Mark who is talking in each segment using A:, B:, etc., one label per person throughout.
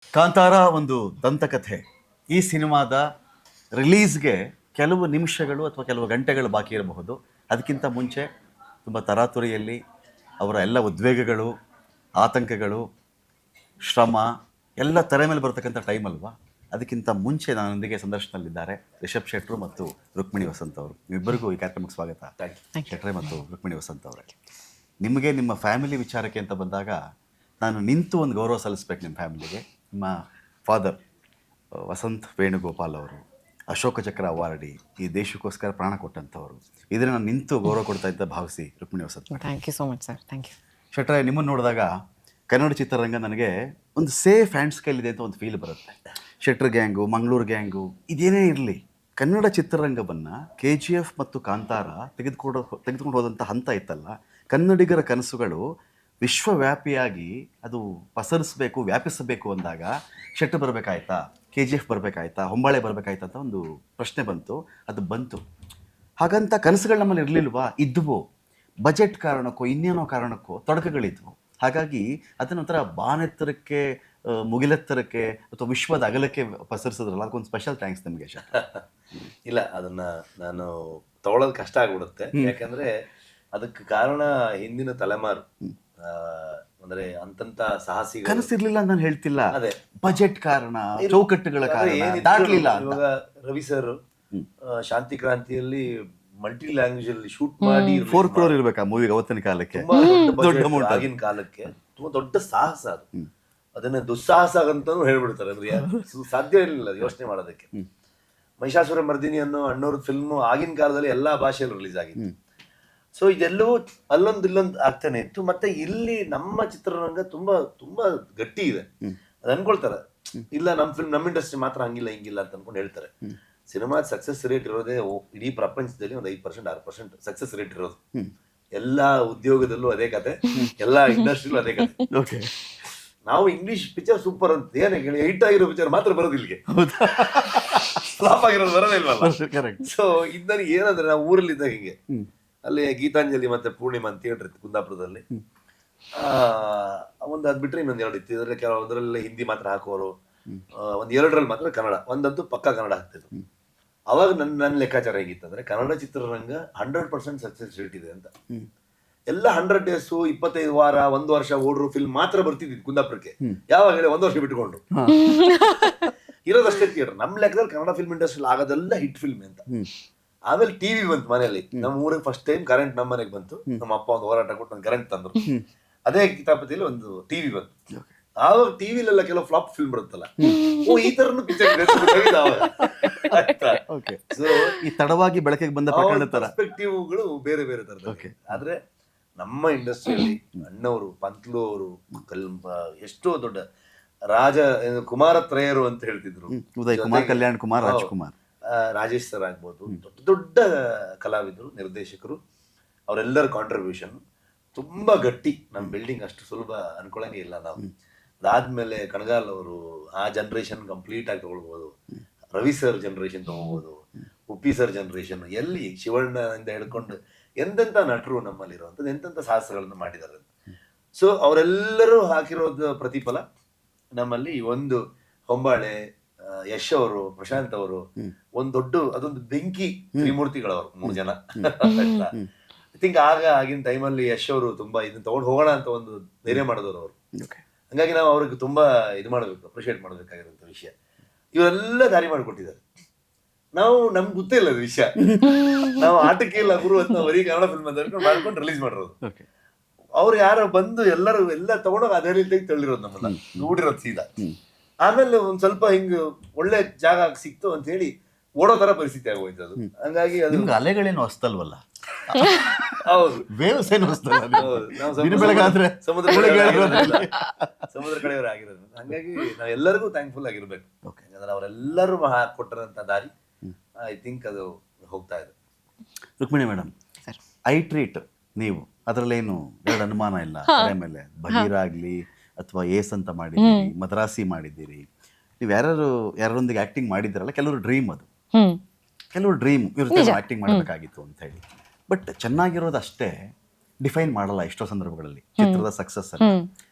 A: ಕಾಂತಾರ ಒಂದು ದಂತಕಥೆ. ಈ ಸಿನಿಮಾದ ರಿಲೀಸ್ಗೆ ಕೆಲವು ನಿಮಿಷಗಳು ಅಥವಾ ಕೆಲವು ಗಂಟೆಗಳು ಬಾಕಿ ಇರಬಹುದು. ಅದಕ್ಕಿಂತ ಮುಂಚೆ ತುಂಬ ತರಾತುರಿಯಲ್ಲಿ ಅವರ ಎಲ್ಲ ಉದ್ವೇಗಗಳು, ಆತಂಕಗಳು, ಶ್ರಮ ಎಲ್ಲ ತೆರೆ ಮೇಲೆ ಬರ್ತಕ್ಕಂಥ ಟೈಮ್ ಅಲ್ವಾ. ಅದಕ್ಕಿಂತ ಮುಂಚೆ ನನ್ನೊಂದಿಗೆ ಸಂದರ್ಶನದಲ್ಲಿದ್ದಾರೆ ರಿಷಬ್ ಶೆಟ್ರು ಮತ್ತು ರುಕ್ಮಿಣಿ ವಸಂತ್ ಅವರು. ಇಬ್ಬರಿಗೂ ಈ ಕಾರ್ಯಕ್ರಮಕ್ಕೆ ಸ್ವಾಗತ. ಶೆಟ್ರೆ ಮತ್ತು ರುಕ್ಮಿಣಿ ವಸಂತ್ ಅವರೇ, ನಿಮಗೆ ನಿಮ್ಮ ಫ್ಯಾಮಿಲಿ ವಿಚಾರಕ್ಕೆ ಅಂತ ಬಂದಾಗ ನಾನು ನಿಂತು ಒಂದು ಗೌರವ ಸಲ್ಲಿಸ್ಬೇಕು ನಿಮ್ಮ ಫ್ಯಾಮಿಲಿಗೆ. ನಿಮ್ಮ ಫಾದರ್ ವಸಂತ್ ವೇಣುಗೋಪಾಲ್ ಅವರು ಅಶೋಕ ಚಕ್ರ ಅವಾರ್ಡಿ, ಈ ದೇಶಕ್ಕೋಸ್ಕರ ಪ್ರಾಣ ಕೊಟ್ಟಂಥವ್ರು. ಇದನ್ನು ನಾನು ನಿಂತು ಗೌರವ ಕೊಡ್ತಾ ಇದ್ದ ಭಾವಿಸಿ Rukmini Vasanth.
B: Thank you so much sir. Thank you.
A: ಶೆಟ್ರೆ, ನಿಮ್ಮನ್ನು ನೋಡಿದಾಗ ಕನ್ನಡ ಚಿತ್ರರಂಗ ನನಗೆ ಒಂದು ಸೇಫ್ ಹ್ಯಾಂಡ್ ಸ್ಕೈಲ್ ಇದೆ ಅಂತ ಒಂದು ಫೀಲ್ ಬರುತ್ತೆ. ಶೆಟ್ರ್ ಗ್ಯಾಂಗು, ಮಂಗಳೂರು ಗ್ಯಾಂಗು, ಇದೇನೇ ಇರಲಿ, ಕನ್ನಡ ಚಿತ್ರರಂಗವನ್ನು KGF ಮತ್ತು ಕಾಂತಾರ ತೆಗೆದುಕೊಂಡು ಹೋದಂಥ ಹಂತ ಇತ್ತಲ್ಲ, ಕನ್ನಡಿಗರ ಕನಸುಗಳು ವಿಶ್ವವ್ಯಾಪಿಯಾಗಿ ಅದು ಪಸರಿಸಬೇಕು, ವ್ಯಾಪಿಸಬೇಕು ಅಂದಾಗ ಶೆಟ್ರ್ ಬರಬೇಕಾಯ್ತಾ, KGF ಬರಬೇಕಾಯ್ತಾ, ಹೊಂಬಾಳೆ ಬರಬೇಕಾಯ್ತಾ ಅಂತ ಒಂದು ಪ್ರಶ್ನೆ ಬಂತು. ಅದು ಬಂತು. ಹಾಗಂತ ಕನಸುಗಳು ನಮ್ಮಲ್ಲಿ ಇರಲಿಲ್ವಾ? ಇದ್ವು. ಬಜೆಟ್ ಕಾರಣಕ್ಕೋ ಇನ್ನೇನೋ ಕಾರಣಕ್ಕೋ ತೊಡಕುಗಳಿದ್ವು. ಹಾಗಾಗಿ ಅದನ್ನೊಂಥರ ಬಾನೆತ್ತರಕ್ಕೆ, ಮುಗಿಲೆತ್ತರಕ್ಕೆ ಅಥವಾ ವಿಶ್ವದ ಅಗಲಕ್ಕೆ ಪಸರಿಸಿದ್ರಲ್ಲ, ಅದಕ್ಕೊಂದು ಸ್ಪೆಷಲ್ ಥ್ಯಾಂಕ್ಸ್ ನಿಮಗೆ ಶೆಟ್ರ್.
C: ಇಲ್ಲ, ಅದನ್ನ ನಾನು ತಗೊಳ್ಳೋದು ಕಷ್ಟ ಆಗ್ಬಿಡುತ್ತೆ. ಯಾಕಂದ್ರೆ ಅದಕ್ಕೆ ಕಾರಣ ಹಿಂದಿನ ತಲೆಮಾರು. ಅಂದ್ರೆ ಅಂತಂತ ಸಾಹಸಿ
A: ಕನಸಿರ್ಲಿಲ್ಲ ಅಂತ ನಾನು ಹೇಳ್ತಿಲ್ಲ,
C: ಅದೇ
A: ಬಜೆಟ್ ಕಾರಣ, ಚೌಕಟ್ಟುಗಳ ಕಾರಣ ದಾಟ್ಲಿಲ್ಲ ಅಂತ.
C: ಇವಾಗ ರವಿ ಸರ್ ಶಾಂತಿ ಕ್ರಾಂತಿಯಲ್ಲಿ ಮಲ್ಟಿ ಲ್ಯಾಂಗ್ವೇಜ್ ಅಲ್ಲಿ ಶೂಟ್ ಮಾಡಿ
A: 4 crore ಇರ್ಬೇಕಾ ಮೂವಿಗೆ ಅವತ್ತಿನ ಕಾಲಕ್ಕೆ?
C: ತುಂಬಾ ದೊಡ್ಡ
A: ದೊಡ್ಡ amount
C: budget ಆಗಿನ ಕಾಲಕ್ಕೆ ತುಂಬಾ ದೊಡ್ಡ ಸಾಹಸ ಅದು. ಅದನ್ನ ದುಸ್ಸಾಹಸ ಅಂತಾನು ಹೇಳ್ಬಿಡ್ತಾರೆ. ಅಂದ್ರೆ ಸಾಧ್ಯ ಇರಲಿಲ್ಲ ಯೋಚನೆ ಮಾಡೋದಕ್ಕೆ. ಮಹಿಷಾಸುರ ಮರ್ದಿನಿ ಅನ್ನೋ ಅಣ್ಣವ್ರ ಫಿಲ್ಮ್ ಆಗಿನ ಕಾಲದಲ್ಲಿ ಎಲ್ಲಾ ಭಾಷೆಯಲ್ಲಿ ರಿಲೀಸ್ ಆಗಿತ್ತು. ಸೊ ಇದೆಲ್ಲವೂ ಅಲ್ಲೊಂದು ಇಲ್ಲೊಂದು ಆಗ್ತಾನೆ ಇತ್ತು. ಮತ್ತೆ ಇಲ್ಲಿ ನಮ್ಮ ಚಿತ್ರರಂಗ ತುಂಬಾ ತುಂಬಾ ಗಟ್ಟಿ ಇದೆ. ಅದು ಅನ್ಕೊಳ್ತಾರೆ, ಇಲ್ಲ ನಮ್ಮ ಫಿಲ್ಮ್ ನಮ್ಮ ಇಂಡಸ್ಟ್ರಿ ಮಾತ್ರ ಹಂಗಿಲ್ಲ ಹಿಂಗಿಲ್ಲ ಅಂತ ಅನ್ಕೊಂಡು ಹೇಳ್ತಾರೆ. ಸಿನಿಮಾ ಸಕ್ಸಸ್ ರೇಟ್ ಇರೋದೇ ಇಡೀ ಪ್ರಪಂಚದಲ್ಲಿ ಒಂದು 5% 6% ಸಕ್ಸಸ್ ರೇಟ್ ಇರೋದು. ಎಲ್ಲಾ ಉದ್ಯೋಗದಲ್ಲೂ ಅದೇ ಕತೆ, ಎಲ್ಲಾ ಇಂಡಸ್ಟ್ರಿಲೂ ಅದೇ ಕತೆ. ನಾವು ಇಂಗ್ಲಿಷ್ ಪಿಕ್ಚರ್ ಸೂಪರ್ ಅಂತ ಏನೇ ಹೇಳಿ, ಹಿಟ್ ಆಗಿರೋ ಪಿಕ್ಚರ್ ಮಾತ್ರ ಬರೋದು ಇಲ್ಲಿಗೆ, ಫ್ಲಾಪ್ ಆಗಿರೋದು ಬರೋದೇ ಇಲ್ವಲ್ಲ. ಸೊ ಇದು ನನಗೆ ಏನಂದ್ರೆ, ನಾವು ಊರಲ್ಲಿ ಇದ್ದಾಗ ಹಿಂಗೆ, ಅಲ್ಲಿ ಗೀತಾಂಜಲಿ ಮತ್ತೆ ಪೂರ್ಣಿಮಾ ಅಂತ ಥಿಯೇಟರ್ ಇತ್ತು ಕುಂದಾಪುರದಲ್ಲಿ. ಒಂದು ಅದ್ ಬಿಟ್ರೆ ಇನ್ನೊಂದು 2 ಇತ್ತು. ಇದರಲ್ಲಿ ಕೆಲವೊಂದರಲ್ಲಿ ಹಿಂದಿ ಮಾತ್ರ ಹಾಕೋರು, ಒಂದ್ 2ರಲ್ಲಿ ಮಾತ್ರ ಕನ್ನಡ, ಒಂದಂತೂ ಪಕ್ಕಾ ಕನ್ನಡ ಹಾಕ್ತಿದ್ರು. ಅವಾಗ ನನ್ನ ಲೆಕ್ಕಾಚಾರ ಹೇಗಿತ್ತಂದ್ರೆ, ಕನ್ನಡ ಚಿತ್ರರಂಗ 100% ಸಕ್ಸಸ್ ರೇಟ್ ಇದೆ ಅಂತ. ಎಲ್ಲ 100 days 25 ವಾರ 1 ವರ್ಷ ಓಡ್ರು ಫಿಲ್ಮ್ ಮಾತ್ರ ಬರ್ತಿದ್ದಿದ್ದು ಕುಂದಾಪುರಕ್ಕೆ. ಯಾವಾಗ ಹೇಳಿ 1 ವರ್ಷ ಬಿಟ್ಕೊಂಡು ಇರೋದಷ್ಟೇ ಥಿಯೇಟರ್. ನಮ್ ಲೆಕ್ಕದಲ್ಲಿ ಕನ್ನಡ ಫಿಲ್ಮ್ ಇಂಡಸ್ಟ್ರಿ ಆಗೋದೆಲ್ಲ ಹಿಟ್ ಫಿಲ್ಮ್ ಅಂತ. ಆಮೇಲೆ ಟಿವಿ ಬಂತು ಮನೆಯಲ್ಲಿ. ನಮ್ಮ ಊರಿಗೆ ಫಸ್ಟ್ ಟೈಮ್ ಕರೆಂಟ್ ನಮ್ಮ ಮನೆಗೆ ಬಂತು. ನಮ್ಮ ಅಪ್ಪ ಒಂದು ಹೋರಾಟ ಕೊಟ್ಟು ಒಂದು ಕರೆಂಟ್ ತಂದ್ರು. ಅದೇ ಕಿತಾಪತಿಯಲ್ಲಿ ಒಂದು ಟಿವಿ ಬಂತು. ಆವಾಗ ಟಿವಿಲೆಲ್ಲ ಕೆಲವು ಫ್ಲಾಪ್ ಫಿಲ್ಮ್ ಬರುತ್ತಲ್ಲ, ಓ ಈ ತರನು ಪಿಕ್ಚರ್.
A: ಸೊ ಈ ತಡವಾಗಿ ಬೆಳಕಿಗೆ ಬಂದ
C: ಪರ್ಸ್ಪೆಕ್ಟಿವ್ಗಳು ಬೇರೆ ಬೇರೆ ತರದ. ಆದ್ರೆ ನಮ್ಮ ಇಂಡಸ್ಟ್ರಿಯಲ್ಲಿ ಅಣ್ಣವರು, ಪಂತ್ಲು ಅವರು, ಎಷ್ಟೋ ದೊಡ್ಡ ರಾಜ ಕುಮಾರತ್ರಯರು ಅಂತ ಹೇಳ್ತಿದ್ರು.
A: ಉದಯ್ ಕುಮಾರ್, ಕಲ್ಯಾಣ್ ಕುಮಾರ್, ರಾಜ್ಕುಮಾರ್,
C: ರಾಜೇಶ್ ಸರ್ ಆಗ್ಬೋದು, ದೊಡ್ಡ ದೊಡ್ಡ ಕಲಾವಿದರು, ನಿರ್ದೇಶಕರು, ಅವರೆಲ್ಲರ ಕಾಂಟ್ರಿಬ್ಯೂಷನ್ ತುಂಬಾ ಗಟ್ಟಿ. ನಮ್ಮ ಬಿಲ್ಡಿಂಗ್ ಅಷ್ಟು ಸುಲಭ ಅನ್ಕೊಳಂಗೆ ಇಲ್ಲ ನಾವು. ಅದಾದ್ಮೇಲೆ ಕಣಗಾಲ್ ಅವರು, ಆ ಜನರೇಷನ್ ಕಂಪ್ಲೀಟ್ ಆಗಿ ತಗೊಳ್ಬೋದು. ರವಿ ಸರ್ ಜನರೇಷನ್ ತಗೋಬಹುದು, ಉಪ್ಪಿ ಸರ್ ಜನರೇಷನ್, ಎಲ್ಲಿ ಶಿವಣ್ಣ ಇಂದ ಹಿಡ್ಕೊಂಡು ಎಂತೆಂಥ ನಟರು ನಮ್ಮಲ್ಲಿರುವಂಥದ್ದು ಎಂತೆಂಥ ಸಾಹಸಗಳನ್ನು ಮಾಡಿದ್ದಾರೆ. ಸೊ ಅವರೆಲ್ಲರೂ ಹಾಕಿರೋದು ಪ್ರತಿಫಲ ನಮ್ಮಲ್ಲಿ ಒಂದು ಹೊಂಬಾಳೆ, ಯಶ್ ಅವರು, ಪ್ರಶಾಂತ್ ಅವರು, ಒಂದ್ ದೊಡ್ಡ ಅದೊಂದು ಬೆಂಕಿ ತ್ರಿಮೂರ್ತಿಗಳವರು 3 ಜನ. ಐ ಥಿಂಕ್ ಆಗಿನ ಟೈಮಲ್ಲಿ ಯಶ್ ಅವರು ತುಂಬಾ ಇದನ್ನ ತಗೊಂಡು ಹೋಗೋಣ ಅಂತ ಒಂದು ಧೈರ್ಯ ಮಾಡಿದವರು ಅವರು. ಹಂಗಾಗಿ ನಾವು ಅವ್ರಿಗೆ ತುಂಬಾ ಇದು ಮಾಡ್ಬೇಕು, ಅಪ್ರಿಶಿಯೇಟ್ ಮಾಡ್ಬೇಕಾಗಿರೋಂಥ ವಿಷಯ. ಇವರೆಲ್ಲ ದಾರಿ ಮಾಡಿಕೊಟ್ಟಿದ್ದಾರೆ. ನಮ್ಗೆ ಗೊತ್ತೇ ಇಲ್ಲ ಅದು ವಿಷಯ. ನಾವು ಆಟಕ್ಕೆ ಇಲ್ಲ ಗುರು ಅಂತ ಬರೀ ಕನ್ನಡ ಫಿಲ್ಮ್ ಅಂತ ಮಾಡ್ಕೊಂಡು ರಿಲೀಸ್ ಮಾಡಿರೋದು. ಅವ್ರು ಯಾರೋ ಬಂದು ಎಲ್ಲ ತಗೊಂಡೋಗಿ ಅದೇ ರೀತಿಯಾಗಿ ತಳ್ಳಿರೋದು, ನಮ್ಮನ್ನ ನೋಡಿರೋದು ಸೀದಾ. ಆಮೇಲೆ ಒಂದ್ ಸ್ವಲ್ಪ ಹಿಂಗ ಒಳ್ಳೆ ಜಾಗ ಸಿಕ್ತು ಅಂತ ಹೇಳಿ ಓಡೋ ತರ ಪರಿಸ್ಥಿತಿ ಆಗೋಯ್ತು ಅದು. ಹಂಗಾಗಿ ಅದು
A: ಅಲೆಗಳೇನು ಹೊಸ್ತಲ್ವಲ್ಲ.
C: ಹೌದು,
A: ವೇವ್ಸ್ ಏನು ಹೊಸ್ತಲ್ಲ.
C: ಸಮುದ್ರ ಕಡೆಯವರು ಆಗಿರೋದು. ಹಂಗಾಗಿ ನಾವೆಲ್ಲರಿಗೂ ಥ್ಯಾಂಕ್ಫುಲ್ ಆಗಿರ್ಬೇಕು. ಯಾಕಂದ್ರೆ ಅವರೆಲ್ಲರೂ ಕೊಟ್ಟರಂತ ದಾರಿ ಐ ಥಿಂಕ್ ಅದು ಹೋಗ್ತಾ ಇದೆ.
A: ರುಕ್ಮಿಣಿ ಮೇಡಮ್, ಐ ಟ್ರೀಟ್ ನೀವು ಅದರಲ್ಲೇನು 2 ಅನುಮಾನ ಇಲ್ಲ. ಅದ್ರ ಮೇಲೆ ಬಹೀರ್ ಆಗ್ಲಿ ಅಥವಾ ಏಸ್ ಅಂತ ಮಾಡಿದ್ದೀರಿ, ಮದ್ರಾಸಿ ಮಾಡಿದ್ದೀರಿ. ನೀವು ಯಾರೊಂದಿಗೆ ಆಕ್ಟಿಂಗ್ ಮಾಡಿದ್ದೀರಲ್ಲ, ಕೆಲವರು ಡ್ರೀಮ್, ಅದು ಕೆಲವರು ಡ್ರೀಮ್ ಇವ್ರ ಆಕ್ಟಿಂಗ್ ಮಾಡಬೇಕಾಗಿತ್ತು ಅಂತ ಹೇಳಿ. ಬಟ್ ಚೆನ್ನಾಗಿರೋದು ಅಷ್ಟೇ ಡಿಫೈನ್ ಮಾಡಲ್ಲ ಎಷ್ಟೋ ಸಂದರ್ಭಗಳಲ್ಲಿ ಚಿತ್ರದ ಸಕ್ಸಸ್ ಅಲ್ಲಿ.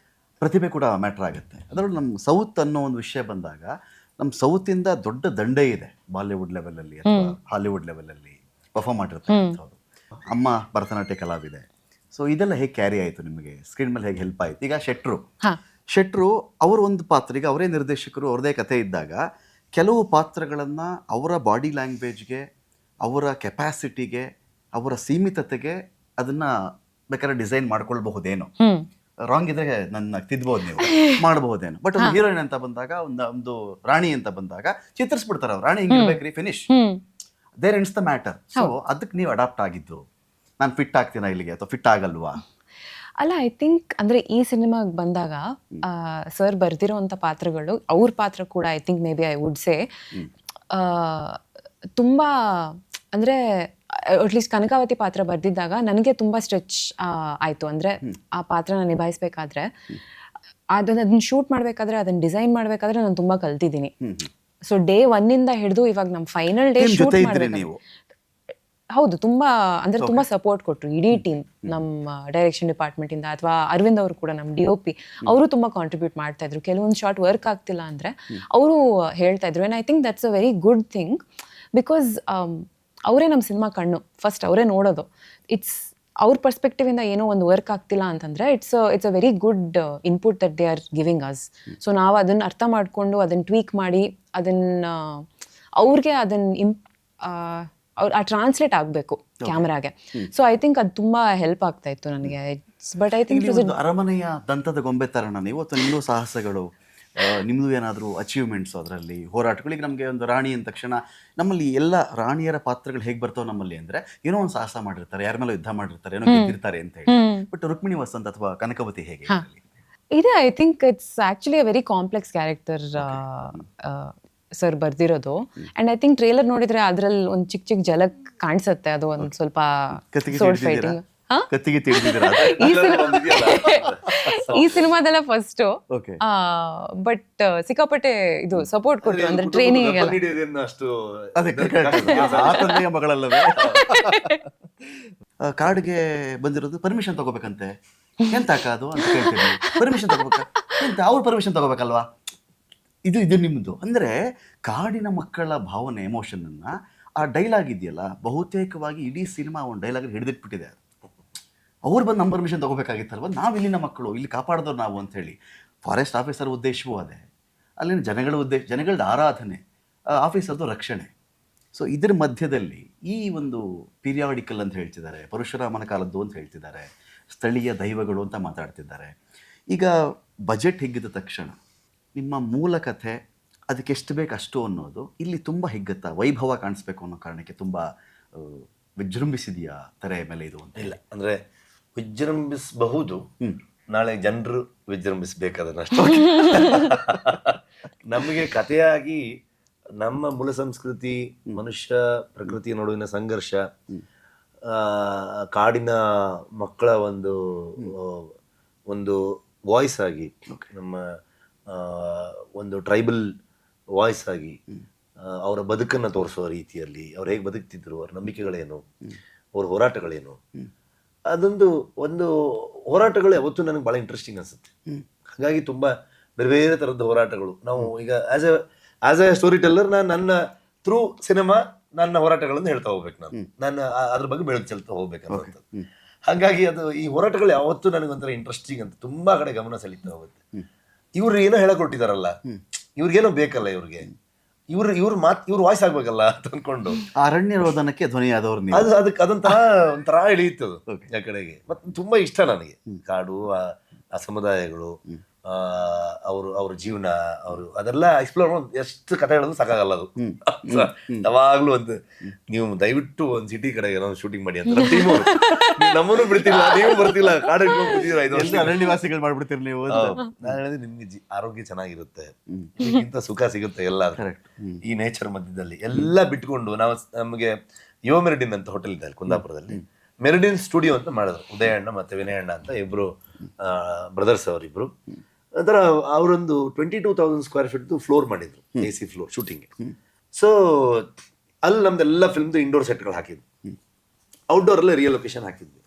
A: ಪ್ರತಿಭೆ ಕೂಡ ಮ್ಯಾಟ್ರ್ ಆಗುತ್ತೆ. ಅದರಲ್ಲೂ ನಮ್ಮ ಸೌತ್ ಅನ್ನೋ ಒಂದು ವಿಷಯ ಬಂದಾಗ ನಮ್ಮ ಸೌತಿಂದ ದೊಡ್ಡ ದಂಡೇ ಇದೆ ಬಾಲಿವುಡ್ ಲೆವೆಲಲ್ಲಿ ಅಥವಾ ಹಾಲಿವುಡ್ ಲೆವೆಲಲ್ಲಿ ಪರ್ಫಾರ್ಮ್ ಮಾಡಿರ್ತಕ್ಕಂಥದ್ದು. ಅಮ್ಮ ಭರತನಾಟ್ಯ ಕಲಾವಿದೆ. ಸೊ ಇದೆಲ್ಲ ಹೇಗೆ ಕ್ಯಾರಿ ಆಯಿತು ನಿಮಗೆ, ಸ್ಕ್ರೀನ್ ಮೇಲೆ ಹೇಗೆ ಹೆಲ್ಪ್ ಆಯಿತು? ಈಗ ಶೆಟ್ರು ಅವರು ಒಂದು ಪಾತ್ರಿಗೆ ಅವರೇ ನಿರ್ದೇಶಕರು, ಅವ್ರದೇ ಕಥೆ ಇದ್ದಾಗ ಕೆಲವು ಪಾತ್ರಗಳನ್ನು ಅವರ ಬಾಡಿ ಲ್ಯಾಂಗ್ವೇಜ್ಗೆ, ಅವರ ಕೆಪಾಸಿಟಿಗೆ, ಅವರ ಸೀಮಿತತೆಗೆ ಅದನ್ನು ಬೇಕಾದ್ರೆ ಡಿಸೈನ್ ಮಾಡ್ಕೊಳ್ಬಹುದೇನೋ. ರಾಂಗ್ ಇದ್ರೆ ನನ್ನ ತಿದ್ಬೋದು, ನೀವು ಮಾಡಬಹುದೇನೋ. ಬಟ್ ಒಂದು ಹೀರೋಯಿನ್ ಅಂತ ಬಂದಾಗ, ಒಂದು ರಾಣಿ ಅಂತ ಬಂದಾಗ ಚಿತ್ರಿಸ್ಬಿಡ್ತಾರೆ ಅವ್ರು, ರಾಣಿ ಹಿಂಗಿರ್ಬೇಕ್ರಿ, finish, there ends the matter. So ಅದಕ್ಕೆ ನೀವು ಅಡಾಪ್ಟ್ ಆಗಿದ್ದು, ನಾನು ಫಿಟ್ ಆಗ್ತೀನ ಇಲ್ಲಿಗೆ ಅಥವಾ ಫಿಟ್ ಆಗಲ್ವಾ?
B: ಅಲ್ಲ, ಐ ಥಿಂಕ್ ಅಂದರೆ ಈ ಸಿನಿಮಾಗೆ ಬಂದಾಗ ಸರ್ ಬರ್ದಿರೋವಂಥ ಪಾತ್ರಗಳು, ಅವ್ರ ಪಾತ್ರ ಕೂಡ I think may be I would say ತುಂಬ ಅಂದರೆ ಅಟ್ಲೀಸ್ಟ್ ಕನಕಾವತಿ ಪಾತ್ರ ಬರ್ದಿದ್ದಾಗ ನನಗೆ ತುಂಬ ಸ್ಟ್ರೆಚ್ ಆಯಿತು. ಅಂದರೆ ಆ ಪಾತ್ರನ ನಿಭಾಯಿಸ್ಬೇಕಾದ್ರೆ, ಅದನ್ನ ಶೂಟ್ ಮಾಡಬೇಕಾದ್ರೆ, ಅದನ್ನ ಡಿಸೈನ್ ಮಾಡಬೇಕಾದ್ರೆ ನಾನು ತುಂಬ ಕಲ್ತಿದ್ದೀನಿ. ಸೊ ಡೇ 1 ಹಿಡಿದು ಇವಾಗ ನಮ್ಮ ಫೈನಲ್ ಡೇ ಶೂಟ್ ಮಾಡಬೇಕು. ಹೌದು, ತುಂಬಾ ಅಂದ್ರೆ ತುಂಬಾ ಸಪೋರ್ಟ್ ಕೊಟ್ರು ಇಡೀ ಟೀಮ್, ನಮ್ಮ ಡೈರೆಕ್ಷನ್ ಡಿಪಾರ್ಟ್ಮೆಂಟ್ ಇಂದ. ಅಥವಾ ಅರವಿಂದ್ ಅವರು ಕೂಡ, ನಮ್ಮ DOP, ಅವರು ತುಂಬಾ ಕಾಂಟ್ರಿಬ್ಯೂಟ್ ಮಾಡ್ತಾ ಇದ್ರು. ಕೆಲವೊಂದು ಶಾರ್ಟ್ ವರ್ಕ್ ಆಗ್ತಿಲ್ಲ ಅಂದ್ರೆ ಅವರು ಹೇಳ್ತಾ ಇದ್ರು. And I think that's a very good thing, because ಅವರೇ ನಮ್ಮ ಸಿನಿಮಾ ಕಣ್ಣು, ಫಸ್ಟ್ ಅವರೇ ನೋಡೋದು. ಇಟ್ಸ್ ಅವ್ರ ಪರ್ಸ್ಪೆಕ್ಟಿವ್ ಇಂದ ಏನೋ ಒಂದು ವರ್ಕ್ ಆಗ್ತಿಲ್ಲ ಅಂತಂದ್ರೆ it's a very good input that they are giving us. So ನಾವು ಅದನ್ನ ಅರ್ಥ ಮಾಡ್ಕೊಂಡು ಅದನ್ನ ಟ್ವೀಕ್ ಮಾಡಿ ಅದನ್ನ ಅವ್ರಿಗೆ ಅದನ್ನ ಆ ಟ್ರಾನ್ಸ್ಲೇಟ್ ಆಗಬೇಕು ಕ್ಯಾಮ್ರಾಗೆ. ಸೊ ಐ ಥಿಂಕ್ ಅದು ತುಂಬಾ ಹೆಲ್ಪ್ ಆಗ್ತಾ ಇತ್ತು ನನಗೆ. ಬಟ್ ಐ ಥಿಂಕ್
A: ಅರಮನೆಯ ದಂತದ ಗೊಂಬೆ ತರಣ ನೀವು, ಅಥವಾ ನಿಮ್ಮದು ಸಾಹಸಗಳು, ನಿಮ್ಮದು ಏನಾದರೂ ಅಚೀವ್ಮೆಂಟ್ಸ್, ಅದರಲ್ಲಿ ಹೋರಾಟಗಳು. ಈಗ ನಮಗೆ ಒಂದು ರಾಣಿ ಅಂದ ತಕ್ಷಣ ನಮ್ಮಲ್ಲಿ ಎಲ್ಲ ರಾಣಿಯರ ಪಾತ್ರಗಳು ಹೇಗೆ ಬರ್ತಾವೆ ನಮ್ಮಲ್ಲಿ ಅಂದರೆ, ಏನೋ ಒಂದು ಸಾಹಸ ಮಾಡಿರ್ತಾರೆ, ಯಾರ ಮೇಲೆ ಯುದ್ಧ ಮಾಡಿರ್ತಾರೆ, ಏನೋ ಗೆದ್ದಿರ್ತಾರೆ ಅಂತ ಹೇಳಿ. ಬಟ್ ರುಕ್ಮಿಣಿ ವಸಂತ್ ಅಥವಾ ಕನಕವತಿ ಹೇಗೆ
B: ಇದೆ? I think it's actually uh very complex character sir ಬರ್ದಿರೋದು. ಅಂಡ್ ಐ ಥಿಂಕ್ ಟ್ರೇಲರ್ ನೋಡಿದ್ರೆ ಅದ್ರಲ್ಲಿ ಒಂದು ಚಿಕ್ಕ ಝಲಕ್ ಕಾಣಿಸುತ್ತೆ. ಅದು ಒಂದು ಸ್ವಲ್ಪ ಸೋರ್ಡ್ ಫೈಟಿಂಗ್. ಈ ಸಿನಿಮಾದೆಲ್ಲ ಫಸ್ಟ್, ಬಟ್ ಸಿಕ್ಕಾಪಟ್ಟೆ ಇದು ಸಪೋರ್ಟ್ ಕೊಟ್ರು, ಅಂದ್ರೆ ಟ್ರೈನಿಂಗ್
A: ಮಗಳಲ್ಲವೇ. ಕಾರ್ಡ್ಗೆ ಬಂದಿರೋದು ಪರ್ಮಿಷನ್ ತಗೋಬೇಕಂತೆ, ಎಂತ ಅದು ಅಂತ ಕೇಳ್ತೀನಿ. ಪರ್ಮಿಷನ್ ತಗೋಬೇಕ ಎಂತ? ಅವ್ರು ಪರ್ಮಿಷನ್ ತಗೋಬೇಕಲ್ವಾ? ಇದು ನಿಮ್ಮದು ಅಂದರೆ ಕಾಡಿನ ಮಕ್ಕಳ ಭಾವನೆ, ಎಮೋಷನನ್ನು ಆ ಡೈಲಾಗ್ ಇದೆಯಲ್ಲ, ಬಹುತೇಕವಾಗಿ ಇಡೀ ಸಿನಿಮಾ ಒಂದು ಡೈಲಾಗ್ ಹಿಡಿದಿಟ್ಬಿಟ್ಟಿದೆ. ಅವ್ರು ಬಂದು ನಮ್ಮ ಪರ್ಮಿಷನ್ ತೊಗೋಬೇಕಾಗಿತ್ತಲ್ವ, ನಾವು ಇಲ್ಲಿನ ಮಕ್ಕಳು, ಇಲ್ಲಿ ಕಾಪಾಡಿದವ್ರು ನಾವು ಅಂಥೇಳಿ. ಫಾರೆಸ್ಟ್ ಆಫೀಸರ್ ಉದ್ದೇಶವೂ ಅದೇ, ಅಲ್ಲಿನ ಜನಗಳದ ಆರಾಧನೆ, ಆಫೀಸರ್ದು ರಕ್ಷಣೆ. ಸೊ ಇದರ ಮಧ್ಯದಲ್ಲಿ ಈ ಒಂದು ಪೀರಿಯಾಡಿಕಲ್ ಅಂತ ಹೇಳ್ತಿದ್ದಾರೆ, ಪರಶುರಾಮನ ಕಾಲದ್ದು ಅಂತ ಹೇಳ್ತಿದ್ದಾರೆ, ಸ್ಥಳೀಯ ದೈವಗಳು ಅಂತ ಮಾತಾಡ್ತಿದ್ದಾರೆ. ಈಗ ಬಜೆಟ್ ಹಿಗ್ಗಿದ ತಕ್ಷಣ ನಿಮ್ಮ ಮೂಲ ಕಥೆ ಅದಕ್ಕೆ ಎಷ್ಟು ಬೇಕು ಅಷ್ಟು ಅನ್ನೋದು ಇಲ್ಲಿ ತುಂಬ ಹಿಗ್ಗತ್ತಾ, ವೈಭವ ಕಾಣಿಸ್ಬೇಕು ಅನ್ನೋ ಕಾರಣಕ್ಕೆ ತುಂಬ ವಿಜೃಂಭಿಸಿದೆಯಾ ತೆರೆ ಮೇಲೆ ಇದು ಅಂತ?
C: ಇಲ್ಲ, ಅಂದರೆ ವಿಜೃಂಭಿಸಬಹುದು, ನಾಳೆ ಜನರು ವಿಜೃಂಭಿಸಬೇಕಾದಷ್ಟು. ನಮಗೆ ಕಥೆಯಾಗಿ ನಮ್ಮ ಮೂಲ ಸಂಸ್ಕೃತಿ, ಮನುಷ್ಯ ಪ್ರಕೃತಿಯ ನಡುವಿನ ಸಂಘರ್ಷ, ಕಾಡಿನ ಮಕ್ಕಳ ಒಂದು ವಾಯ್ಸ್ ಆಗಿ, ನಮ್ಮ ಒಂದು ಟ್ರೈಬಲ್ ವಾಯ್ಸ್ ಆಗಿ ಅವರ ಬದುಕನ್ನು ತೋರಿಸುವ ರೀತಿಯಲ್ಲಿ, ಅವ್ರು ಹೇಗೆ ಬದುಕ್ತಿದ್ರು, ಅವ್ರ ನಂಬಿಕೆಗಳೇನು, ಅವ್ರ ಹೋರಾಟಗಳೇನು, ಒಂದು ಹೋರಾಟಗಳು ಯಾವತ್ತೂ ನನಗೆ ಭಾಳ ಇಂಟ್ರೆಸ್ಟಿಂಗ್ ಅನಿಸುತ್ತೆ. ಹಾಗಾಗಿ ತುಂಬ ಬೇರೆ ಬೇರೆ ಥರದ ಹೋರಾಟಗಳು ನಾವು ಈಗ ಆಸ್ ಎ ಸ್ಟೋರಿ ಟೆಲ್ಲರ್ ನನ್ನ ಥ್ರೂ ಸಿನಿಮಾ ನನ್ನ ಹೋರಾಟಗಳನ್ನು ಹೇಳ್ತಾ ಹೋಗ್ಬೇಕು, ನಾನು ಅದ್ರ ಬಗ್ಗೆ ಬೆಳೆದು ಚೆಲ್ತಾ ಹೋಗ್ಬೇಕನ್ನೋಂಥದ್ದು. ಹಾಗಾಗಿ ಈ ಹೋರಾಟಗಳು ಯಾವತ್ತೂ ನನಗೊಂಥರ ಇಂಟ್ರೆಸ್ಟಿಂಗ್ ಅಂತ ತುಂಬಾ ಕಡೆ ಗಮನ ಸೆಳೀತಾ ಹೋಗುತ್ತೆ. ಇವ್ರು ಏನೋ ಹೇಳಕೊಟ್ಟಿದಾರಲ್ಲ, ಇವ್ರಿಗೇನೋ ಬೇಕಲ್ಲ, ಇವ್ರ ವಾಯ್ಸ್ ಆಗ್ಬೇಕಲ್ಲ ಅಂತ ಅನ್ಕೊಂಡು
A: ಅರಣ್ಯ ರೋದನಕ್ಕೆ ಧ್ವನಿಯಾದವ್ರು
C: ಒಂಥರ ಎಳೆಯುತ್ತದು ಆ ಕಡೆಗೆ. ಮತ್ತೆ ತುಂಬಾ ಇಷ್ಟ ನನಗೆ ಕಾಡು, ಆ ಸಮುದಾಯಗಳು, ಅವ್ರ ಜೀವನ, ಅದೆಲ್ಲ ಎಕ್ಸ್ಪ್ಲೋರ್ ಎಷ್ಟು ಕಥೆ ಹೇಳೋದು ಸಾಕಾಗಲ್ಲ. ಅದು ಯಾವಾಗ್ಲೂ ನೀವು ದಯವಿಟ್ಟು ಒಂದು ಸಿಟಿ ಕಡೆಗೆ ನಾವು ಶೂಟಿಂಗ್ ಮಾಡಿ ಅಂತ ನಮ್ಮನ್ನು ಬಿಡ್ತಿಲ್ಲ, ನೀವು ಬರ್ತಿಲ್ಲ, ಕಾಡು
A: ಅರಣ್ಯವಾಸಿಗಳು ಮಾಡ್ಬಿಡ್ತೀರಿ ನೀವು.
C: ನಾನು ಹೇಳಿದ್ರೆ ನಿಮ್ಗೆ ಆರೋಗ್ಯ ಚೆನ್ನಾಗಿರುತ್ತೆ, ಇದಕ್ಕಿಂತ ಸುಖ ಸಿಗುತ್ತೆ ಎಲ್ಲ ಈ ನೇಚರ್ ಮಧ್ಯದಲ್ಲಿ. ಎಲ್ಲ ಬಿಟ್ಕೊಂಡು ನಮಗೆ ಯುವ ಮೆರಿಡಿನ್ ಅಂತ ಹೋಟೆಲ್ ಇದೆ ಅಲ್ಲಿ ಕುಂದಾಪುರದಲ್ಲಿ, ಮೆರಿಡಿನ್ ಸ್ಟುಡಿಯೋ ಅಂತ ಮಾಡಿದ್ರು. ಉದಯಣ್ಣ ಮತ್ತೆ ವಿನಯಣ್ಣ ಅಂತ ಇಬ್ರು ಬ್ರದರ್ಸ್, ಅವರಿಬ್ರು. ಅದರ ಅವರೊಂದು 22,000 ಸ್ಕ್ವೇರ್ ಫೀಟ್ ಫ್ಲೋರ್ ಮಾಡಿದ್ರು, AC ಫ್ಲೋರ್ ಶೂಟಿಂಗ್. ಸೊ ಅಲ್ಲಿ ನಮ್ದೆಲ್ಲ ಫಿಲ್ಮ್ದು ಇಂಡೋರ್ ಸೆಟ್ಗಳು ಹಾಕಿದ್ವಿ, ಔಟ್ಡೋರ್ ಅಲ್ಲೇ ರಿಯಲ್ ಲೊಕೇಶನ್ ಹಾಕಿದ್ವಿ.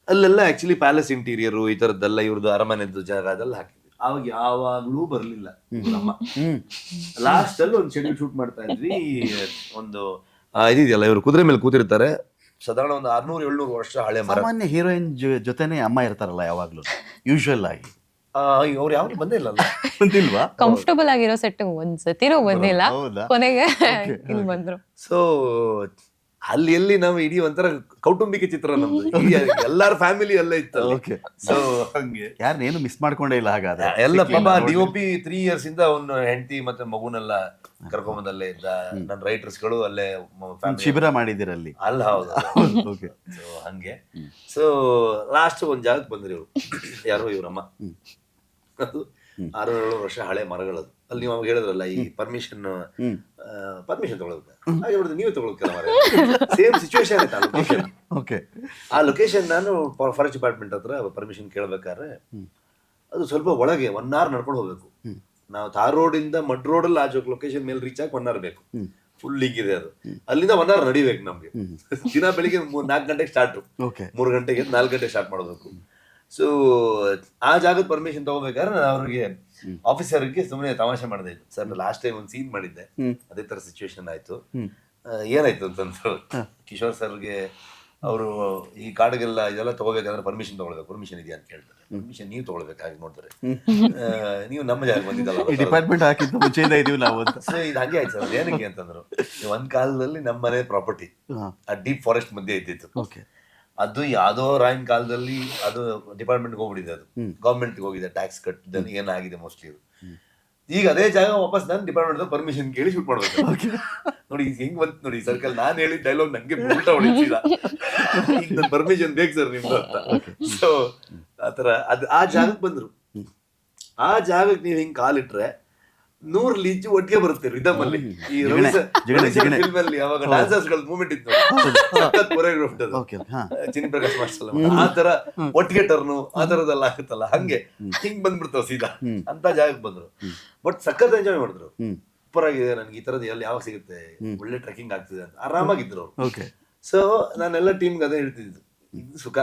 C: ಅಲ್ಲೆಲ್ಲ ಆಕ್ಚುಲಿ ಪ್ಯಾಲೇಸ್ ಇಂಟೀರಿಯರು ಈ ಥರದ್ದೆಲ್ಲ, ಇವ್ರದ್ದು ಅರಮನೆದ್ದು ಜಾಗ ಅದೆಲ್ಲ ಹಾಕಿದ್ವಿ. ಅವಾಗ ಯಾವಾಗ್ಲೂ ಬರ್ಲಿಲ್ಲ ನಮ್ಮ ಲಾಸ್ಟ್ ಅಲ್ಲಿ ಒಂದು ಶೆಡ್ಯೂಲ್ ಶೂಟ್ ಮಾಡ್ತಾ ಇದ್ವಿ. ಒಂದು ಇದಿದೆಯಲ್ಲ, ಇವರು ಕುದುರೆ ಮೇಲೆ ಕೂತಿರ್ತಾರೆ, ಸಾಧಾರಣ ಒಂದು 600-700 ವರ್ಷ ಹಳೆ ಮರ.
A: ಸಾಮಾನ್ಯ ಹೀರೋಯಿನ್ ಜೊತೆನೆ ಅಮ್ಮ ಇರ್ತಾರಲ್ಲ ಯಾವಾಗ್ಲೂ, ಯೂಶುವಲ್ ಆಗಿ.
C: ಅವ್ರು ಯಾವಾಗ ಬಂದೇ ಇಲ್ಲಲ್ಲ.
A: ಬಂದಿಲ್ವಾ?
B: ಕಂಫರ್ಟಬಲ್ ಆಗಿರೋ ಸೆಟ್ ಒಂದ್ಸತಿನೂ ಬಂದಿಲ್ಲ,
A: ಹೌದಾ?
B: ಕೊನೆಗೆ ಇಲ್ಲಿ ಬಂದ್ರು.
C: ಸೊ ಅಲ್ಲಿ ಎಲ್ಲಿ ನಾವು ಇಡೀ ಒಂಥರ ಕೌಟುಂಬಿಕ ಚಿತ್ರ ನಮ್ದು, ಎಲ್ಲಾರ ಫ್ಯಾಮಿಲಿ ಎಲ್ಲ ಇತ್ತು.
A: ಓಕೆ.
C: ಸೊ ಹಂಗೆ
A: ಯಾರನ್ನೇನು ಮಿಸ್ ಮಾಡ್ಕೊಂಡೇ ಇಲ್ಲ ಹಾಗಾದ್ರೆ.
C: ಎಲ್ಲ ಪಾಪ DOP 3 years ಇಂದ ಅವನು ಹೆಂಡತಿ ಮತ್ತೆ ಮಗುನೆಲ್ಲ ಕರ್ಕೊಂಬಂದಲ್ಲೇ ಇದ್ದ. ನನ್ನ ರೈಟರ್ಸ್ಗಳು ಅಲ್ಲೇ
A: ಶಿಬಿರ ಮಾಡಿದಿರಲ್ಲಿ.
C: ಅಲ್ಲ, ಹೌದು.
A: ಓಕೆ.
C: ಸೊ ಹಂಗೆ. ಸೊ ಲಾಸ್ಟ್ ಒಂದ್ ಜಾಗಕ್ಕೆ ಬಂದ್ರಿ ಇವ್ರು, ಯಾರೋ ಇವ್ರಮ್ಮ. ಅದು 600 ವರ್ಷ ಹಳೆ ಮರಗಳದು. ಅಲ್ಲಿ ನೀವು ಅವಾಗ ಹೇಳಿದ್ರಲ್ಲ, ಈ ಪರ್ಮಿಷನ್ ತಗೊಳ್ಳೋದು, ಹಾಗೆ ಬಿಡುದು ನೀವೇ ತಗೊಳ್ಳೋಕೆ ಮರ. ಸೇಮ್ ಸಿಚುವೇಶನ್ ಆಯ್ತು ಆ ಲೊಕೇಶನ್.
A: ಓಕೆ.
C: ಆ ಲೊಕೇಶನ್ ನಾನು ಫಾರೆಸ್ಟ್ ಡಿಪಾರ್ಟ್ಮೆಂಟ್ ಹತ್ರ ಪರ್ಮಿಷನ್ ಕೇಳ್ಬೇಕಾದ್ರೆ ಅದು ಸ್ವಲ್ಪ ಒಳಗೆ 1 hour ನಡ್ಕೊಂಡು ಹೋಗ್ಬೇಕು. ನಾವು ತಾರ್ ರೋಡ್ ಇಂದ ಮಡ್ ರೋಡ್ ಅಲ್ಲಿ ಆಜೋ ಲೊಕೇಶನ್ ಮೇಲೆ ರೀಚ್ ಆಗಿ 1 hour ಬೇಕು. ಫುಲ್ ಹಿಂಗಿದೆ ಅದು. ಅಲ್ಲಿಂದ 1 hour ನಡಿಬೇಕು ನಮ್ಗೆ. ದಿನ ಬೆಳಿಗ್ಗೆ 4 ಗಂಟೆಗೆ ಸ್ಟಾರ್ಟ್, 3 ಗಂಟೆಗೆ 4 ಗಂಟೆ ಸ್ಟಾರ್ಟ್ ಮಾಡಬೇಕು. ಸೊ ಆ ಜಾಗದ ಪರ್ಮಿಷನ್ ತಗೋಬೇಕಾದ್ರೆ ನಾನು ಅವ್ರಿಗೆ ಆಫೀಸರ್ಗೆ ಸುಮ್ಮನೆ ತಮಾಷೆ ಮಾಡಿದೆ, ಸರ್ ಲಾಸ್ಟ್ ಟೈಮ್ ಒಂದು ಸೀನ್ ಮಾಡಿದ್ದೆ, ಅದೇ ತರ ಸಿಚುವೇಶನ್ ಆಯ್ತು. ಏನಾಯ್ತು ಅಂತಂದ್ರು, ಕಿಶೋರ್ ಸರ್ಗೆ ಅವರು ಈ ಕಾಡಿಗೆಲ್ಲ ಇದೆಲ್ಲ ತಗೋಬೇಕಾದ್ರೆ ಪರ್ಮಿಷನ್ ತಗೊಳ್ಬೇಕು, ಪರ್ಮಿಷನ್ ಇದೆಯಾ ಅಂತ ಕೇಳ್ತಾರೆ. ಪರ್ಮಿಷನ್ ನೀವು ತಗೊಳ್ಬೇಕಾಗಿ ನೋಡ್ತಾರೆ, ನೀವು ನಮ್ಮ ಜಾಗ ಬಂದಿದ್ದಲ್ಲ,
A: ಡಿಪಾರ್ಟ್ಮೆಂಟ್ ಹಾಕಿದ್ದು ಮುಂಚೆಯಿಂದ ಇದೀವಿ ನಾವು ಅಂತ.
C: ಸೊ ಇದು ಹಂಗೆ ಆಯ್ತು ಸರ್. ಏನಕ್ಕೆ ಅಂತಂದ್ರು, ಒಂದ್ ಕಾಲದಲ್ಲಿ ನಮ್ಮ ಮನೆ ಪ್ರಾಪರ್ಟಿ ಆ ಡೀಪ್ ಫಾರೆಸ್ಟ್ ಮಧ್ಯೆ ಇದ್ದಿತ್ತು.
A: ಓಕೆ.
C: ಅದು ಯಾವ್ದೋ ರಾಯನ್ ಕಾಲದಲ್ಲಿ ಅದು ಡಿಪಾರ್ಟ್ಮೆಂಟ್ಗೆ ಹೋಗ್ಬಿಟ್ಟಿದೆ, ಅದು ಗೌರ್ಮೆಂಟ್ಗೆ ಹೋಗಿದೆ, ಟ್ಯಾಕ್ಸ್ ಕಟ್ ಏನಾಗಿದೆ ಮೋಸ್ಟ್ಲಿ. ಇದು ಈಗ ಅದೇ ಜಾಗ ವಾಪಸ್ ನಾನು ಡಿಪಾರ್ಟ್ಮೆಂಟ್ ಪರ್ಮಿಷನ್ ಕೇಳಿ ಶೂಟ್ ಮಾಡ್ಬೇಕು. ನೋಡಿ ಹೆಂಗ್ ಬಂತು ನೋಡಿ ಸರ್ಕಲ್. ನಾನು ಹೇಳಿದ ಡೈಲಾಗ್ ನಂಗೆ ಉಲ್ಟಾ ಹೊಡಿಸಿದ, ಈಗ ನನ್ನ ಪರ್ಮಿಷನ್ ಬೇಕು ಸರ್ ನಿಮ್ದು ಅಂತ. ಸೊ ಆತರ ಆ ಜಾಗಕ್ಕೆ ಬಂದ್ರು. ಆ ಜಾಗಕ್ಕೆ ನೀವು ಹಿಂಗ್ ಕಾಲಿಟ್ರೆ 100 ಲೀಚ್ ಒಟ್ಟಿಗೆ ಬರುತ್ತೆ ರಿದಮ್ ಅಲ್ಲಿ. ಈ ಫಿಲ್ಮ್ ಅಲ್ಲಿ ಯಾವಾಗ ಡಾನ್ಸರ್ಸ್ ಗಳ ಮೂವ್ಮೆಂಟ್ ಇತ್ತು, ಚಿನ್ ಪ್ರಕಾಶ್ ಮಾಸ್ಟರ್, ಆ ತರ ಒಟ್ಟಿಗೆ ಟರ್ನು ಆ ತರದೆಲ್ಲ ಆಗುತ್ತಲ್ಲ, ಹಂಗೆ ಹಿಂಗ್ ಬಂದ್ಬಿಡ್ತಾವ ಸೀದಾ. ಅಂತ ಜಾಗಕ್ಕೆ ಬಂದ್ರು. ಬಟ್ ಸಖತ್ ಎಂಜಾಯ್ ಮಾಡಿದ್ರು. ಸೂಪರ್ ಆಗಿದೆ, ನನ್ಗೆ ಈ ತರದ್ ಎಲ್ಲಿ ಯಾವಾಗ ಸಿಗುತ್ತೆ, ಒಳ್ಳೆ ಟ್ರೆಕ್ಕಿಂಗ್ ಆಗ್ತಿದೆ ಅಂತ ಆರಾಮಾಗಿದ್ರು ಅವ್ರು. ಸೊ ನಾನೆಲ್ಲ ಟೀಮ್ಗೆ ಅದೇ ಹೇಳ್ತಿದ್ದು, ಇದು ಸುಖ,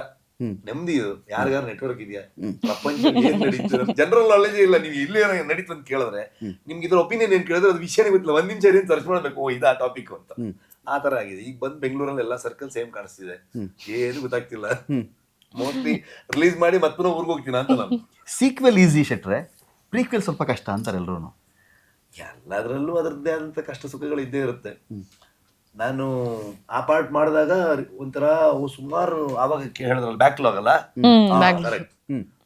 C: ನೆಮ್ಮದಿ, ಇದು ಯಾರಿಗಾರ ನೆಟ್ವರ್ಕ್ ಇದೆಯಾ, ಪ್ರಪಂಚ ಏನ್ ನಡೀತು, ಜನರಲ್ ನಾಲೆಜ್ ಇಲ್ಲ. ನೀವು ಇಲ್ಲಿ ನಡೀತು ಅಂತ ಕೇಳಿದ್ರೆ ನಿಮ್ಗೆ ಇದ್ರ ಒಪಿನಿಯನ್ ಏನ್ ಕೇಳಿದ್ರೆ ಅದು ವಿಷಯನೇ ಗೊತ್ತಿಲ್ಲ, 1 ನಿಮಿಷ ಏನ್ ಸರ್ಚ್ ಮಾಡ್ಬೇಕು, ಓ ಇದಾ ಟಾಪಿಕ್ ಅಂತ. ಆ ತರ ಆಗಿದೆ. ಈಗ ಬಂದ್ ಬೆಂಗಳೂರಲ್ಲಿ ಎಲ್ಲ ಸರ್ಕಲ್ ಸೇಮ್ ಕಾಣಿಸ್ತಿದೆ, ಏನು ಗೊತ್ತಾಗ್ತಿಲ್ಲ. ಮೋಸ್ಟ್ಲಿ ರಿಲೀಸ್ ಮಾಡಿ ಮತ್ತೆ ಊರ್ಗ್ ಹೋಗ್ತೀನಿ ಅಂತ ನಾನು.
A: ಸೀಕ್ವೆಲ್ ಈಸಿ ಶೆಟ್ರೆ, ಪ್ರೀಕ್ವೆಲ್ ಸ್ವಲ್ಪ ಕಷ್ಟ ಅಂತಾರೆ ಎಲ್ರು.
C: ಎಲ್ಲದ್ರಲ್ಲೂ ಅದರದ್ದೇ ಆದಂತ ಕಷ್ಟ ಸುಖಗಳು ಇದ್ದೇ ಇರುತ್ತೆ. ನಾನು ಆ ಪಾರ್ಟ್ ಮಾಡಿದಾಗ ಒಂಥರ ಸುಮಾರು, ಆವಾಗ ಹೇಳಿದ್ರಲ್ಲ ಬ್ಯಾಕ್ಲಾಗ್ ಅಲ್ಲ, ಕರೆಕ್ಟ್,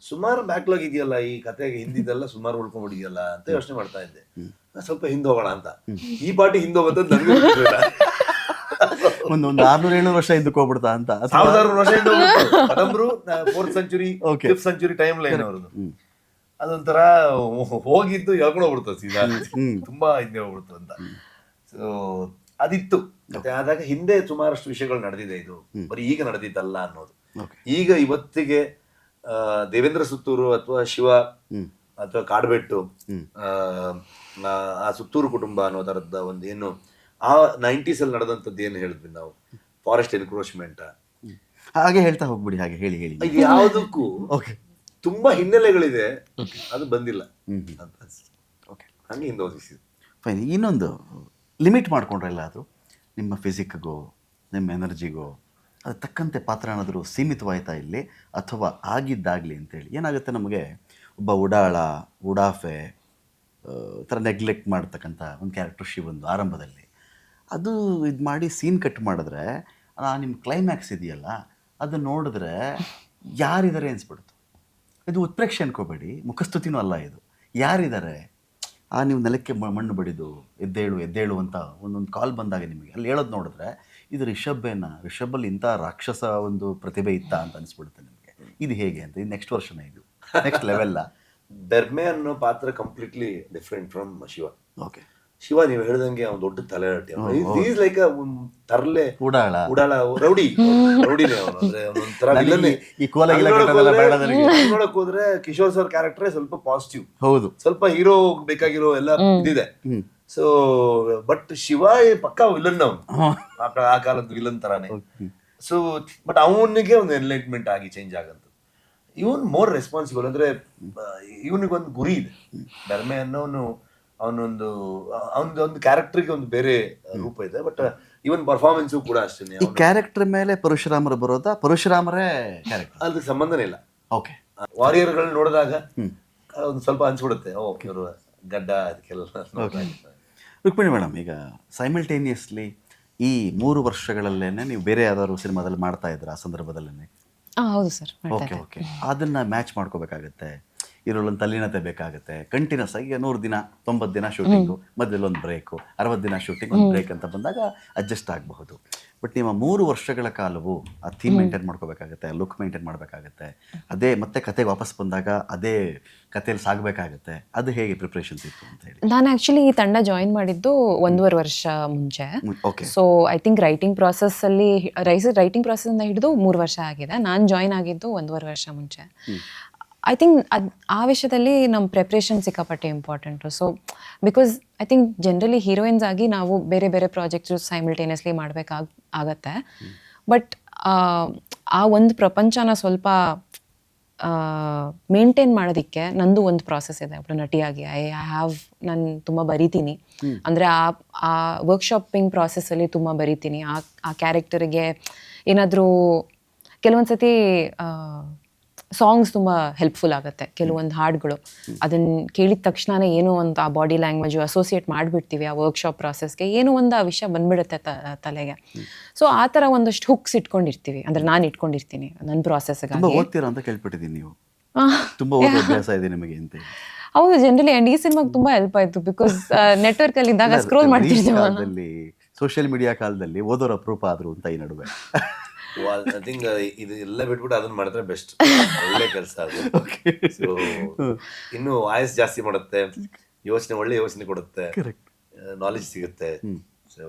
C: ಸುಮಾರು ಬ್ಯಾಕ್ಲಾಗ್ ಇದೆಯಲ್ಲ ಈ ಕತೆಗೆ, ಹಿಂದಿದೆಲ್ಲ ಸುಮಾರು ಉಳ್ಕೊಂಡ್ಬಿಡಿದೆಯಲ್ಲ ಅಂತ ಯೋಚನೆ ಮಾಡ್ತಾ ಇದ್ದೆ. ಸ್ವಲ್ಪ ಹಿಂದೋಗೋಣ ಅಂತ. ಈ ಪಾರ್ಟಿ ಹಿಂದೋಗೋದು ನನಗೆ ಗೊತ್ತಿರಲಿಲ್ಲ.
A: ಒಂದು 600-700 ವರ್ಷ ಹಿಂದಕ್ಕೆ ಹೋಗ್ಬಿಡ್ತಾ ಅಂತ.
C: 1600 ವರ್ಷ ಕದಂಬರು 4th century 5th century time line ಅವ್ರದ್ದು. ಅದೊಂಥರ ಹೋಗಿದ್ದು ಎಳ್ಕೊಂಡು ಹೋಗ್ಬಿಡ್ತದೆ ಸೀದಾ, ತುಂಬಾ ಹಿಂದೆ ಹೋಗ್ಬಿಡ್ತು ಅಂತ. ಸೊ ಅದಿತ್ತು. ಮತ್ತೆ ಆದಾಗ ಹಿಂದೆ ಸುಮಾರಷ್ಟು ವಿಷಯಗಳು ನಡೆದಿದೆ, ಇದು ಬರೀ ಈಗ ನಡೆದಿದ್ದಲ್ಲ ಅನ್ನೋದು. ಈಗ ಇವತ್ತಿಗೆ ದೇವೇಂದ್ರ ಸುತ್ತೂರು ಅಥವಾ ಶಿವ ಅಥವಾ ಕಾಡ್ಬೆಟ್ಟು, ಆ ಸುತ್ತೂರು ಕುಟುಂಬ ಅನ್ನೋ ತರದ ಒಂದು ಏನು ಆ 90s ಅಲ್ಲಿ ನಡೆದಂಥದ್ದು ಏನು ಹೇಳಿದ್ವಿ ನಾವು, ಫಾರೆಸ್ಟ್ ಎನ್ಕ್ರೋಚ್ಮೆಂಟ್,
A: ಹಾಗೆ ಹೇಳ್ತಾ ಹೋಗ್ಬಿಡಿ. ಹಾಗೆ ಹೇಳಿ ಹೇಳಿ.
C: ಇದು ಯಾವುದಕ್ಕೂ ತುಂಬಾ ಹಿನ್ನೆಲೆಗಳಿದೆ, ಅದು ಬಂದಿಲ್ಲ ಅಂತ ಹಂಗೆ ಹಿಂದೆ ಓದಿಸಿದ್ರು.
A: ಫೈನ್. ಇನ್ನೊಂದು ಲಿಮಿಟ್ ಮಾಡ್ಕೊಂಡ್ರಲ್ಲ, ಅದು ನಿಮ್ಮ ಫಿಸಿಕ್ಗೋ ನಿಮ್ಮ ಎನರ್ಜಿಗೋ ಅದು ತಕ್ಕಂತೆ ಪಾತ್ರ ಏನಾದರೂ ಸೀಮಿತವಾಯ್ತಾ ಇಲ್ಲಿ, ಅಥವಾ ಆಗಿದ್ದಾಗಲಿ ಅಂತೇಳಿ? ಏನಾಗುತ್ತೆ ನಮಗೆ, ಒಬ್ಬ ಉಡಾಫೆ ಥರ ನೆಗ್ಲೆಕ್ಟ್ ಮಾಡ್ತಕ್ಕಂಥ ಒಂದು ಕ್ಯಾರೆಕ್ಟರ್ ಶಿವಂದು ಆರಂಭದಲ್ಲಿ, ಅದು ಇದು ಮಾಡಿ ಸೀನ್ ಕಟ್ ಮಾಡಿದ್ರೆ ನಿಮ್ಮ ಕ್ಲೈಮ್ಯಾಕ್ಸ್ ಇದೆಯಲ್ಲ, ಅದು ನೋಡಿದ್ರೆ ಯಾರಿದ್ದಾರೆ ಅನಿಸ್ಬಿಡ್ತು. ಇದು ಉತ್ಪ್ರೇಕ್ಷೆ ಅನ್ಕೋಬೇಡಿ, ಮುಖಸ್ತುತಿನೂ ಅಲ್ಲ ಇದು. ಯಾರಿದ್ದಾರೆ ನೀವು ನೆಲಕ್ಕೆ ಮಣ್ಣು ಬಡಿದು ಎದ್ದೇಳು ಅಂತ ಒಂದೊಂದು ಕಾಲ್ ಬಂದಾಗ ನಿಮಗೆ ಅಲ್ಲಿ ಹೇಳೋದು ನೋಡಿದ್ರೆ, ಇದು ರಿಷಬ್ಬಲ್ಲಿ ಇಂಥ ರಾಕ್ಷಸ ಒಂದು ಪ್ರತಿಭೆ ಇತ್ತ ಅಂತ ಅನಿಸ್ಬಿಡುತ್ತೆ ನಿಮಗೆ. ಇದು ಹೇಗೆ ಅಂತ, ಇದು ನೆಕ್ಸ್ಟ್ ವರ್ಷನ, ಇದು ನೆಕ್ಸ್ಟ್ ಲೆವೆಲ್ಲ.
C: ಬೆರ್ಮೆ ಅನ್ನೋ ಪಾತ್ರ completely different from Shiva.
A: Okay.
C: Shiva ನೀವು ಹೇಳಿದಂಗೆ ಅವ್ನು ದೊಡ್ಡ ತಲೆಹರಟೆ, ಈಸ್ ಲೈಕ್ ತರ್ಲೆ
A: ಉಡಾಳ
C: ರೌಡಿನೇ ಅವನು. ಅಂದ್ರೆ ಒಂಥರ ನೋಡಕ್ ಹೋದ್ರೆ ಕಿಶೋರ್ ಸರ್ ಕ್ಯಾರೆಕ್ಟರ್ ಸ್ವಲ್ಪ ಪಾಸಿಟಿವ್,
A: ಹೌದು,
C: ಸ್ವಲ್ಪ ಹೀರೋ ಬೇಕಾಗಿರೋ ಎಲ್ಲ ಇದಿದೆ. ಸೊ ಬಟ್ ಶಿವ ಪಕ್ಕಾ ವಿಲನ್, ಅವನು ಆ ಕಾಲದ ವಿಲನ್ ತರಾನೇ. ಸೊ ಬಟ್ ಅವನಿಗೆ ಒಂದು ಎನ್ಲೈಟ್ಮೆಂಟ್ ಆಗಿ ಚೇಂಜ್ ಆಗಂತ. Even more responsible. ಅಂದ್ರೆ ಇವನಿಗೊಂದು ಗುರಿ ಇದೆ. ಧರ್ಮೆ ಅನ್ನೋನು ಅವನೊಂದು ಅವನದೊಂದು ಕ್ಯಾರೆಕ್ಟರ್ಗೆ ಒಂದು ಬೇರೆ ರೂಪ ಇದೆ. ಬಟ್ ಇವನ್ ಪರ್ಫಾರ್ಮೆನ್ಸು ಕೂಡ ಅಷ್ಟೇ.
A: ಈ ಕ್ಯಾರೆಕ್ಟರ್ ಮೇಲೆ ಪರಶುರಾಮರು ಬರೋದಾ, ಪರಶುರಾಮರೇ ಕ್ಯಾರೆಕ್ಟರ್?
C: ಅದಕ್ಕೆ ಸಂಬಂಧನೇ ಇಲ್ಲ.
A: ಓಕೆ.
C: ವಾರಿಯರ್ಗಳನ್ನ ನೋಡಿದಾಗ ಒಂದು ಸ್ವಲ್ಪ ಅನ್ಸ್ಬಿಡುತ್ತೆ, ಓ ಇವರು ಗಡ್ಡ ಅದಕ್ಕೆಲ್ಲ.
A: ರುಕ್ಮಿಣಿ ಮೇಡಮ್, ಈಗ ಸೈಮಲ್ಟೇನಿಯಸ್ಲಿ ಈ 3 ವರ್ಷಗಳಲ್ಲೇನೆ ನೀವು ಬೇರೆ ಯಾವ್ದಾದ್ರು ಸಿನಿಮಾದಲ್ಲಿ ಮಾಡ್ತಾ ಇದ್ರ ಆ ಸಂದರ್ಭದಲ್ಲೇ?
B: ಹೌದು ಸರ್.
A: Okay okay. ಅದನ್ನ ಮ್ಯಾಚ್ ಮಾಡ್ಕೋಬೇಕಾಗತ್ತೆ, ಇದರಲ್ಲೊಂದು ತಲ್ಲೀನತೆ ಬೇಕಾಗುತ್ತೆ. ಕಂಟಿನ್ಯೂಸ್ ಆಗಿ 100 ದಿನ 90 ದಿನ ಶೂಟಿಂಗು, ಮಧ್ಯದಲ್ಲಿ ಒಂದು ಬ್ರೇಕು, 60 ದಿನ ಶೂಟಿಂಗ್, ಒಂದು ಬ್ರೇಕ್ ಅಂತ ಬಂದಾಗ ಅಡ್ಜಸ್ಟ್ ಆಗಬಹುದು. ಬಟ್ ನಿಮ್ಮ 3 ವರ್ಷಗಳ ಕಾಲವು ಆ ಥೀಮ್ ಮೇಂಟೈನ್ ಮಾಡ್ಕೋಬೇಕಾಗತ್ತೆ, ಲುಕ್ ಮೇಂಟೈನ್ ಮಾಡಬೇಕಾಗತ್ತೆ, ಅದೇ ಮತ್ತೆ ಕತೆಗೆ ವಾಪಸ್ ಬಂದಾಗ ಅದೇ ಕಥೆಯಲ್ಲಿ ಸಾಗಬೇಕಾಗತ್ತೆ. ಅದು ಹೇಗೆ ಪ್ರಿಪ್ರೇಷನ್ಸ್ ಇತ್ತು ಅಂತ ಹೇಳಿ?
B: ನಾನು ಆ್ಯಕ್ಚುಲಿ ಈ ತಂಡ ಜಾಯಿನ್ ಮಾಡಿದ್ದು 1.5 ವರ್ಷ ಮುಂಚೆ.
A: Okay.
B: So I think writing ಪ್ರಾಸೆಸ್ಸಿಂದ ಹಿಡಿದು 3 ವರ್ಷ ಆಗಿದೆ. ನಾನು ಜಾಯಿನ್ ಆಗಿದ್ದು 1.5 ವರ್ಷ ಮುಂಚೆ. ಐ ಥಿಂಕ್ ಆ ವಿಷಯದಲ್ಲಿ ನಮ್ಮ ಪ್ರಿಪ್ರೇಷನ್ ಸಿಕ್ಕಾಪಟ್ಟೆ important. So because I think generally heroines ಆಗಿ ನಾವು ಬೇರೆ ಬೇರೆ ಪ್ರಾಜೆಕ್ಟ್ಸು ಸೈಮಲ್ಟೇನಿಯಸ್ಲಿ ಆಗತ್ತೆ. ಬಟ್ ಆ ಒಂದು ಪ್ರಪಂಚನ ಸ್ವಲ್ಪ ಮೇಂಟೈನ್ ಮಾಡೋದಕ್ಕೆ ನಂದು ಒಂದು ಪ್ರಾಸೆಸ್ ಇದೆ. ಒಬ್ಬರು ನಟಿಯಾಗಿ ನಾನು ತುಂಬ ಬರಿತೀನಿ. ಅಂದರೆ ಆ ವರ್ಕ್ಶಾಪಿಂಗ್ ಪ್ರಾಸೆಸ್ಸಲ್ಲಿ ತುಂಬ ಬರಿತೀನಿ. ಆ ಕ್ಯಾರೆಕ್ಟರಿಗೆ ಏನಾದರೂ ಕೆಲವೊಂದು ಸತಿ ಸಾಂಗ್ಸ್ ತುಂಬ ಹೆಲ್ಪ್ಫುಲ್ ಆಗುತ್ತೆ. ಕೆಲವೊಂದು ಹಾಡುಗಳು ಅದನ್ನು ಕೇಳಿದ ತಕ್ಷಣವೇ ಏನೋ ಒಂದು ಆ ಬಾಡಿ ಲ್ಯಾಂಗ್ವೇಜು ಅಸೋಸಿಯೇಟ್ ಮಾಡಿಬಿಡ್ತೀವಿ ಆ ವರ್ಕ್ಶಾಪ್ ಪ್ರಾಸೆಸ್ಗೆ. ಏನೋ ಒಂದು ಆ ವಿಷಯ ಬಂದ್ಬಿಡುತ್ತೆ ತಲೆಗೆ. ಸೊ ಆ ಥರ ಒಂದಷ್ಟು ಹುಕ್ಸ್ ಇಟ್ಕೊಂಡಿರ್ತೀವಿ. ಅಂದರೆ ನಾನು ಇಟ್ಕೊಂಡಿರ್ತೀನಿ ನನ್ನ ಪ್ರಾಸೆಸ್ಗೆ.
A: ಓದ್ತೀರಾ ಅಂತ ಕೇಳ್ಬಿಟ್ಟಿದ್ದೀನಿ ನೀವು? ತುಂಬ ಓದೋ ಅಭ್ಯಾಸ ಇದೆ ನಿಮಗೆ ಅಂತ?
B: ಹೌದು, ಜನರಲಿ. ಆ್ಯಂಡ್ ಈ ಸಿನಿಮಾಗೆ ತುಂಬ ಹೆಲ್ಪ್ ಆಯಿತು. ಬಿಕಾಸ್ ನೆಟ್ವರ್ಕಲ್ಲಿ ಇದ್ದಾಗ ಸ್ಕ್ರೋಲ್ ಮಾಡ್ತಿರ್ತೀವಿ.
A: ಸೋಷಿಯಲ್ ಮೀಡಿಯಾ ಕಾಲದಲ್ಲಿ ಓದೋರ ಅಪರೂಪ ಆದ್ರು ಅಂತ ಈ ನಡುವೆ.
C: ಐ ಥಿಂಕ್ ಇದು ಎಲ್ಲ ಬಿಟ್ಬಿಟ್ಟು ಅದನ್ನ ಮಾಡಿದ್ರೆ ಬೆಸ್ಟ್. ಒಳ್ಳೆ ಕೆಲಸ ಅದು. ಸೊ ಇನ್ನು ಆಯಸ್ ಜಾಸ್ತಿ ಮಾಡುತ್ತೆ, ಒಳ್ಳೆ ಯೋಚನೆ ಕೊಡುತ್ತೆ, ನಾಲೆಜ್ ಸಿಗುತ್ತೆ. ಸೊ